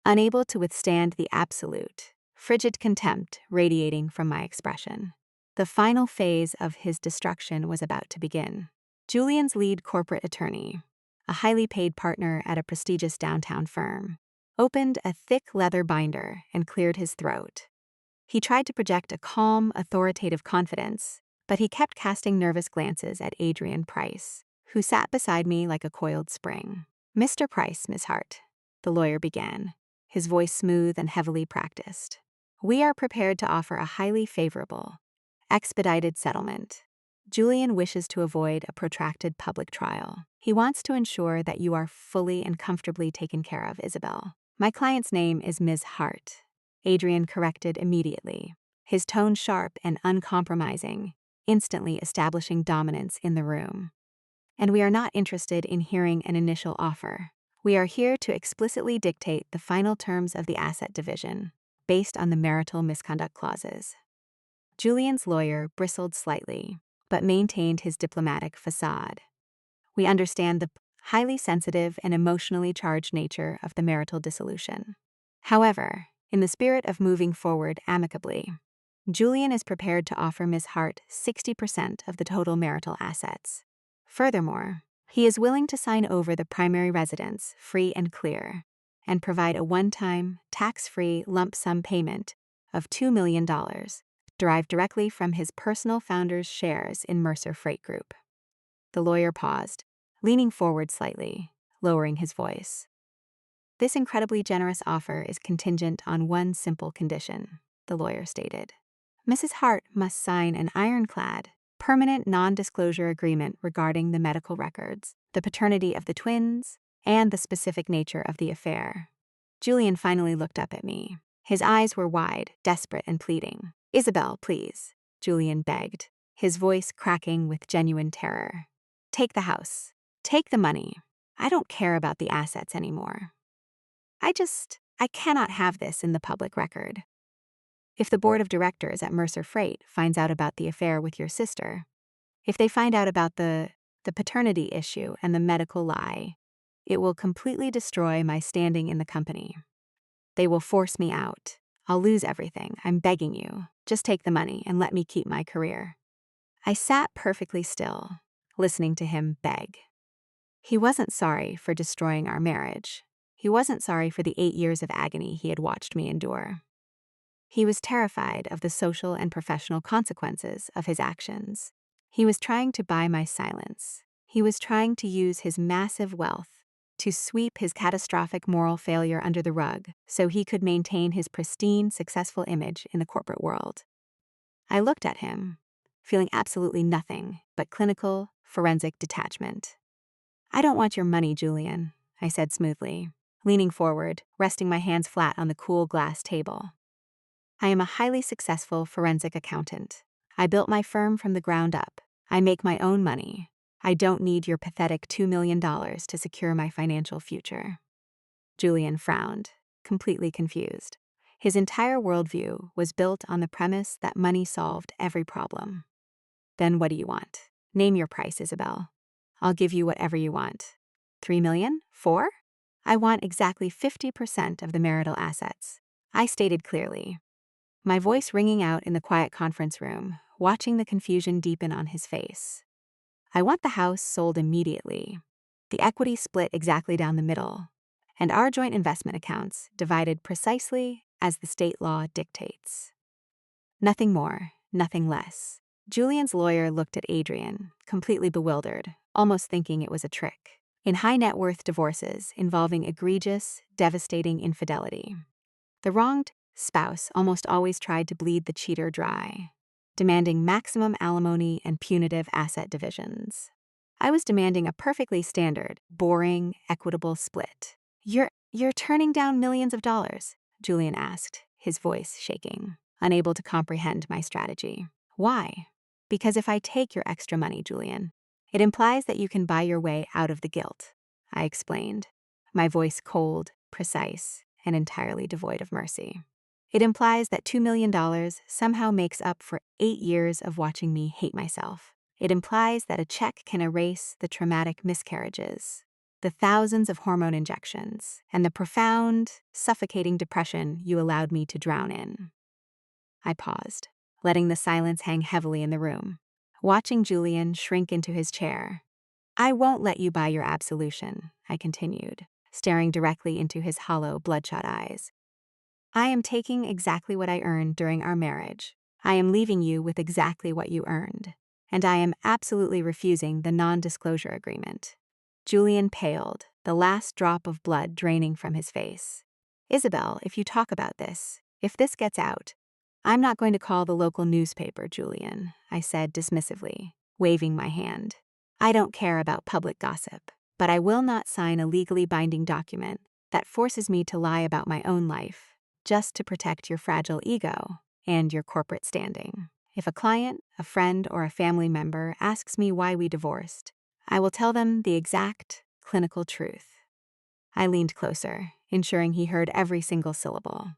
unable to withstand the absolute, frigid contempt radiating from my expression. The final phase of his destruction was about to begin. Julian's lead corporate attorney, a highly paid partner at a prestigious downtown firm, opened a thick leather binder and cleared his throat. He tried to project a calm, authoritative confidence, but he kept casting nervous glances at Adrian Price, who sat beside me like a coiled spring. "Mr. Price, Miss Hart," the lawyer began, his voice smooth and heavily practiced. "We are prepared to offer a highly favorable, expedited settlement. Julian wishes to avoid a protracted public trial. He wants to ensure that you are fully and comfortably taken care of, Isabel." "My client's name is Ms. Hart," Adrian corrected immediately, his tone sharp and uncompromising, instantly establishing dominance in the room. "And we are not interested in hearing an initial offer. We are here to explicitly dictate the final terms of the asset division, based on the marital misconduct clauses." Julian's lawyer bristled slightly, but maintained his diplomatic facade. "We understand the highly sensitive and emotionally charged nature of the marital dissolution. However, in the spirit of moving forward amicably, Julian is prepared to offer Ms. Hart 60% of the total marital assets. Furthermore, he is willing to sign over the primary residence free and clear and provide a one-time, tax-free lump sum payment of $2 million derived directly from his personal founder's shares in Mercer Freight Group." The lawyer paused, leaning forward slightly, lowering his voice. "This incredibly generous offer is contingent on one simple condition," the lawyer stated. "Mrs. Hart must sign an ironclad, permanent non-disclosure agreement regarding the medical records, the paternity of the twins, and the specific nature of the affair." Julian finally looked up at me. His eyes were wide, desperate, and pleading. Isabel, please, Julian begged, his voice cracking with genuine terror. Take the house. Take the money. I don't care about the assets anymore. I cannot have this in the public record. If the board of directors at Mercer Freight finds out about the affair with your sister, if they find out about the paternity issue and the medical lie, it will completely destroy my standing in the company. They will force me out. I'll lose everything. I'm begging you. Just take the money and let me keep my career. I sat perfectly still, listening to him beg. He wasn't sorry for destroying our marriage. He wasn't sorry for the 8 years of agony he had watched me endure. He was terrified of the social and professional consequences of his actions. He was trying to buy my silence. He was trying to use his massive wealth to sweep his catastrophic moral failure under the rug so he could maintain his pristine, successful image in the corporate world. I looked at him, feeling absolutely nothing but clinical, forensic detachment. I don't want your money, Julian, I said smoothly, leaning forward, resting my hands flat on the cool glass table. I am a highly successful forensic accountant. I built my firm from the ground up. I make my own money. I don't need your pathetic $2 million to secure my financial future. Julian frowned, completely confused. His entire worldview was built on the premise that money solved every problem. Then what do you want? Name your price, Isabel. I'll give you whatever you want. 3 million? 4? I want exactly 50% of the marital assets. I stated clearly, my voice ringing out in the quiet conference room, watching the confusion deepen on his face. I want the house sold immediately, the equity split exactly down the middle, and our joint investment accounts divided precisely as the state law dictates. Nothing more, nothing less. Julian's lawyer looked at Adrian, completely bewildered, almost thinking it was a trick. In high-net-worth divorces involving egregious, devastating infidelity, the wronged spouse almost always tried to bleed the cheater dry, demanding maximum alimony and punitive asset divisions. I was demanding a perfectly standard, boring, equitable split. You're turning down millions of dollars? Julian asked, his voice shaking, unable to comprehend my strategy. Why? Because if I take your extra money, Julian, it implies that you can buy your way out of the guilt, I explained, my voice cold, precise, and entirely devoid of mercy. It implies that $2 million somehow makes up for 8 years of watching me hate myself. It implies that a check can erase the traumatic miscarriages, the thousands of hormone injections, and the profound, suffocating depression you allowed me to drown in. I paused, letting the silence hang heavily in the room, watching Julian shrink into his chair. I won't let you buy your absolution, I continued, staring directly into his hollow, bloodshot eyes. I am taking exactly what I earned during our marriage. I am leaving you with exactly what you earned. And I am absolutely refusing the non-disclosure agreement. Julian paled, the last drop of blood draining from his face. Isabel, if you talk about this, if this gets out, I'm not going to call the local newspaper, Julian, I said dismissively, waving my hand. I don't care about public gossip, but I will not sign a legally binding document that forces me to lie about my own life, just to protect your fragile ego and your corporate standing. If a client, a friend, or a family member asks me why we divorced, I will tell them the exact, clinical truth. I leaned closer, ensuring he heard every single syllable.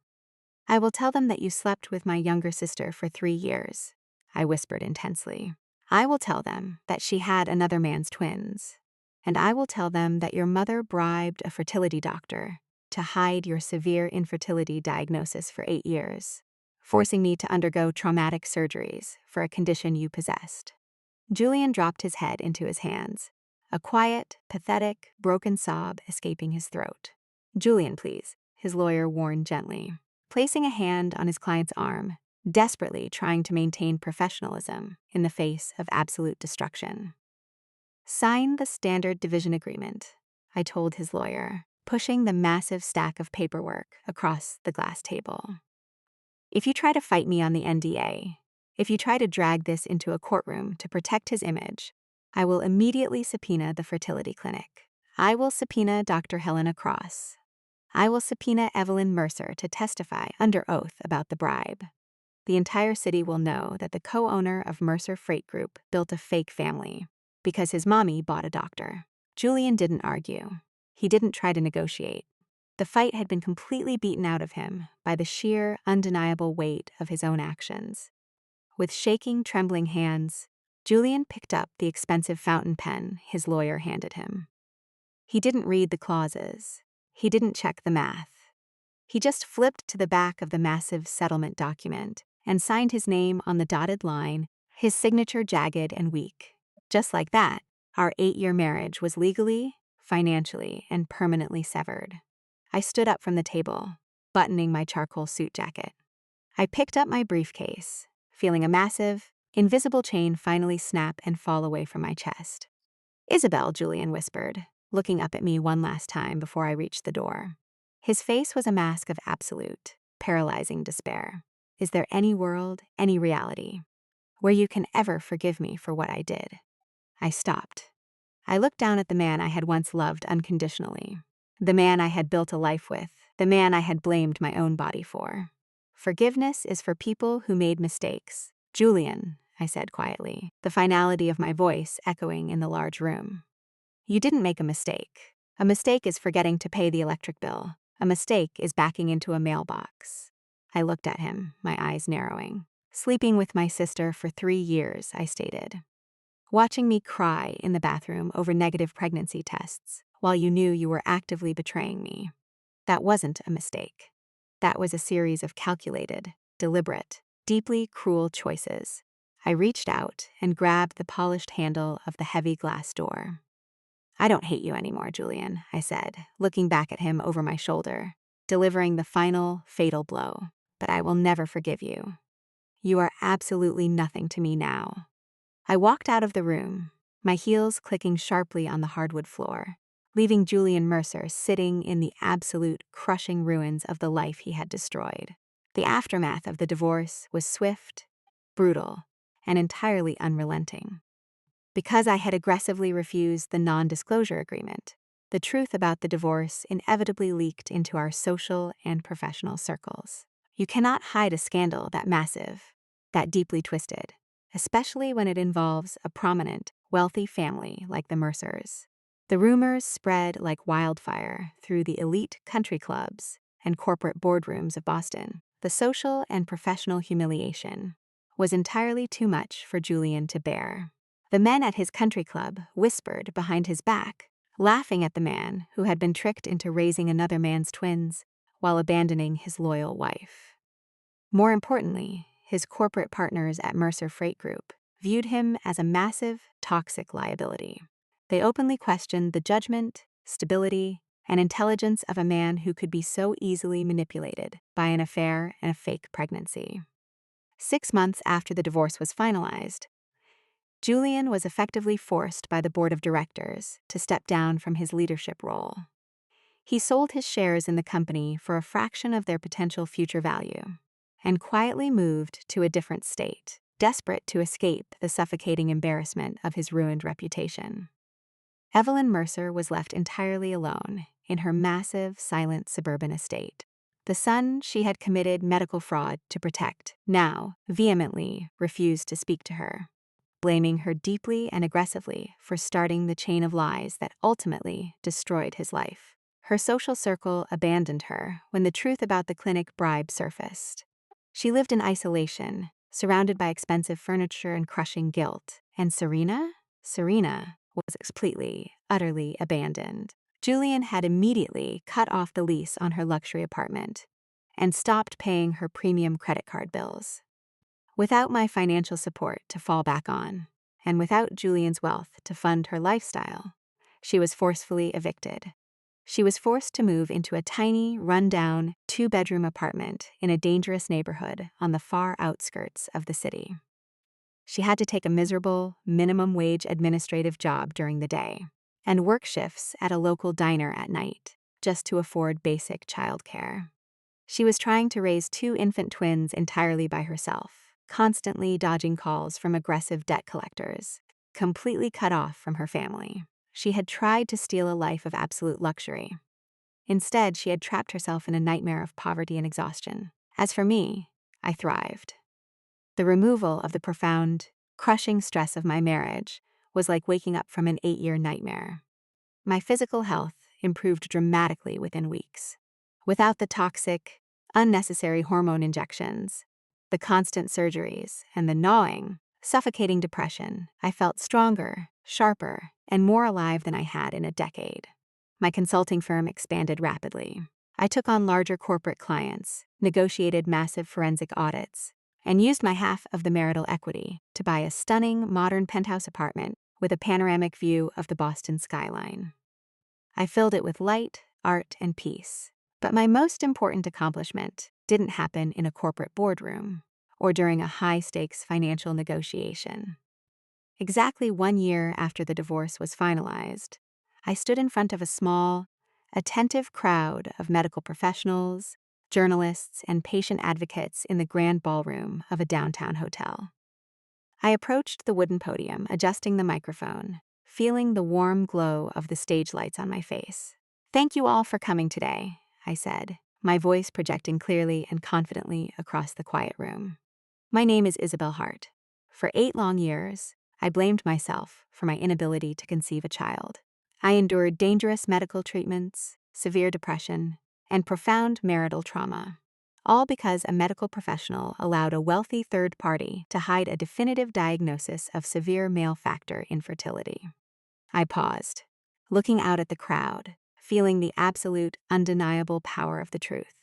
I will tell them that you slept with my younger sister for 3 years, I whispered intensely. I will tell them that she had another man's twins. And I will tell them that your mother bribed a fertility doctor to hide your severe infertility diagnosis for 8 years, forcing me to undergo traumatic surgeries for a condition you possessed. Julian dropped his head into his hands, a quiet, pathetic, broken sob escaping his throat. Julian, please, his lawyer warned gently, placing a hand on his client's arm, desperately trying to maintain professionalism in the face of absolute destruction. Sign the standard division agreement, I told his lawyer, pushing the massive stack of paperwork across the glass table. If you try to fight me on the NDA, if you try to drag this into a courtroom to protect his image, I will immediately subpoena the fertility clinic. I will subpoena Dr. Helena Cross. I will subpoena Evelyn Mercer to testify under oath about the bribe. the entire city will know that the co-owner of Mercer Freight Group built a fake family because his mommy bought a doctor. Julian didn't argue. He didn't try to negotiate. The fight had been completely beaten out of him by the sheer, undeniable weight of his own actions. With shaking, trembling hands, Julian picked up the expensive fountain pen his lawyer handed him. He didn't read the clauses. He didn't check the math. He just flipped to the back of the massive settlement document and signed his name on the dotted line, his signature jagged and weak. Just like that, our 8-year marriage was legally, financially, and permanently severed. I stood up from the table, buttoning my charcoal suit jacket. I picked up my briefcase, feeling a massive, invisible chain finally snap and fall away from my chest. "Isabel," Julian whispered, looking up at me one last time before I reached the door. His face was a mask of absolute, paralyzing despair. "Is there any world, any reality, where you can ever forgive me for what I did?" I stopped. I looked down at the man I had once loved unconditionally, the man I had built a life with, the man I had blamed my own body for. "Forgiveness is for people who made mistakes. Julian," I said quietly, the finality of my voice echoing in the large room. "You didn't make a mistake. A mistake is forgetting to pay the electric bill. A mistake is backing into a mailbox." I looked at him, my eyes narrowing. "Sleeping with my sister for 3 years," I stated. "Watching me cry in the bathroom over negative pregnancy tests while you knew you were actively betraying me. That wasn't a mistake. That was a series of calculated, deliberate, deeply cruel choices." I reached out and grabbed the polished handle of the heavy glass door. "I don't hate you anymore, Julian," I said, looking back at him over my shoulder, delivering the final, fatal blow. "But I will never forgive you. You are absolutely nothing to me now." I walked out of the room, my heels clicking sharply on the hardwood floor, leaving Julian Mercer sitting in the absolute, crushing ruins of the life he had destroyed. The aftermath of the divorce was swift, brutal, and entirely unrelenting. Because I had aggressively refused the non-disclosure agreement, the truth about the divorce inevitably leaked into our social and professional circles. You cannot hide a scandal that massive, that deeply twisted, especially when it involves a prominent, wealthy family like the Mercers. The rumors spread like wildfire through the elite country clubs and corporate boardrooms of Boston. The social and professional humiliation was entirely too much for Julian to bear. The men at his country club whispered behind his back, laughing at the man who had been tricked into raising another man's twins while abandoning his loyal wife. More importantly, his corporate partners at Mercer Freight Group viewed him as a massive, toxic liability. They openly questioned the judgment, stability, and intelligence of a man who could be so easily manipulated by an affair and a fake pregnancy. 6 months after the divorce was finalized, Julian was effectively forced by the board of directors to step down from his leadership role. He sold his shares in the company for a fraction of their potential future value and quietly moved to a different state, desperate to escape the suffocating embarrassment of his ruined reputation. Evelyn Mercer was left entirely alone in her massive, silent suburban estate. The son she had committed medical fraud to protect now vehemently refused to speak to her, blaming her deeply and aggressively for starting the chain of lies that ultimately destroyed his life. Her social circle abandoned her when the truth about the clinic bribe surfaced. She lived in isolation, surrounded by expensive furniture and crushing guilt. And Serena was completely, utterly abandoned. Julian had immediately cut off the lease on her luxury apartment and stopped paying her premium credit card bills. Without my financial support to fall back on, and without Julian's wealth to fund her lifestyle, she was forcefully evicted. She was forced to move into a tiny, run-down, 2-bedroom apartment in a dangerous neighborhood on the far outskirts of the city. She had to take a miserable, minimum-wage administrative job during the day and work shifts at a local diner at night just to afford basic childcare. She was trying to raise 2 infant twins entirely by herself, constantly dodging calls from aggressive debt collectors, completely cut off from her family. She had tried to steal a life of absolute luxury. Instead, she had trapped herself in a nightmare of poverty and exhaustion. As for me, I thrived. The removal of the profound, crushing stress of my marriage was like waking up from an 8-year nightmare. My physical health improved dramatically within weeks. Without the toxic, unnecessary hormone injections, the constant surgeries, and the gnawing, suffocating depression, I felt stronger, sharper, and more alive than I had in a decade. My consulting firm expanded rapidly. I took on larger corporate clients, negotiated massive forensic audits, and used my half of the marital equity to buy a stunning, modern penthouse apartment with a panoramic view of the Boston skyline. I filled it with light, art, and peace. But my most important accomplishment didn't happen in a corporate boardroom or during a high-stakes financial negotiation. Exactly 1 year after the divorce was finalized, I stood in front of a small, attentive crowd of medical professionals, journalists, and patient advocates in the grand ballroom of a downtown hotel. I approached the wooden podium, adjusting the microphone, feeling the warm glow of the stage lights on my face. "Thank you all for coming today," I said, my voice projecting clearly and confidently across the quiet room. "My name is Isabel Hart. For 8 long years, I blamed myself for my inability to conceive a child. I endured dangerous medical treatments, severe depression, and profound marital trauma, all because a medical professional allowed a wealthy third party to hide a definitive diagnosis of severe male factor infertility." I paused, looking out at the crowd, feeling the absolute, undeniable power of the truth.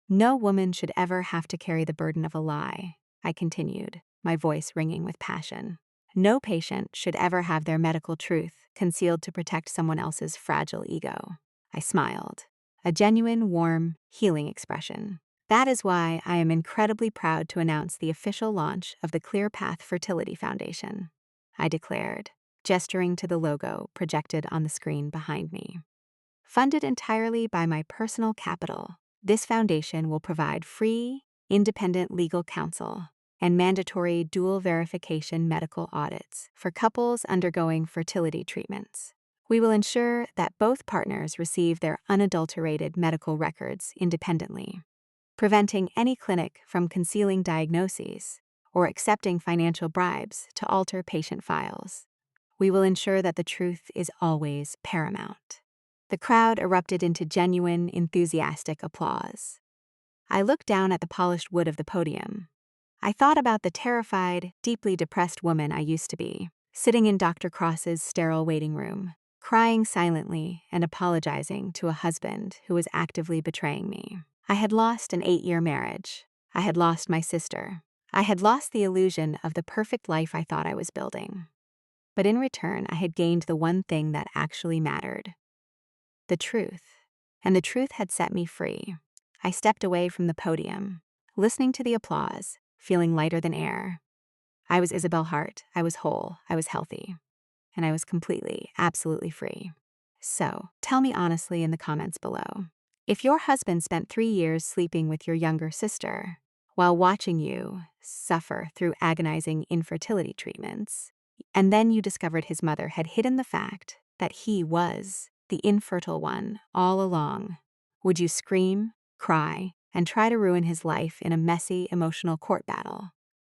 "No woman should ever have to carry the burden of a lie," I continued, my voice ringing with passion. "No patient should ever have their medical truth concealed to protect someone else's fragile ego." I smiled, a genuine, warm, healing expression. "That is why I am incredibly proud to announce the official launch of the Clear Path Fertility Foundation," I declared, gesturing to the logo projected on the screen behind me. Funded entirely by my personal capital, this foundation will provide free, independent legal counsel and mandatory dual verification medical audits for couples undergoing fertility treatments. We will ensure that both partners receive their unadulterated medical records independently, preventing any clinic from concealing diagnoses or accepting financial bribes to alter patient files. We will ensure that the truth is always paramount. The crowd erupted into genuine, enthusiastic applause. I looked down at the polished wood of the podium. I thought about the terrified, deeply depressed woman I used to be, sitting in Dr. Cross's sterile waiting room, crying silently and apologizing to a husband who was actively betraying me. I had lost an 8-year marriage. I had lost my sister. I had lost the illusion of the perfect life I thought I was building. But in return, I had gained the one thing that actually mattered: the truth. And the truth had set me free. I stepped away from the podium, listening to the applause, feeling lighter than air. I was Isabel Hart. I was whole. I was healthy. And I was completely, absolutely free. So, tell me honestly in the comments below. If your husband spent 3 years sleeping with your younger sister while watching you suffer through agonizing infertility treatments, and then you discovered his mother had hidden the fact that he was the infertile one all along, would you scream, cry, and try to ruin his life in a messy, emotional court battle?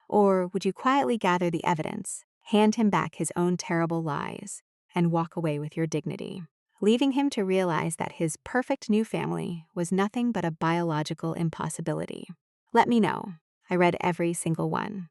Or would you quietly gather the evidence, hand him back his own terrible lies, and walk away with your dignity, leaving him to realize that his perfect new family was nothing but a biological impossibility? Let me know. I read every single one.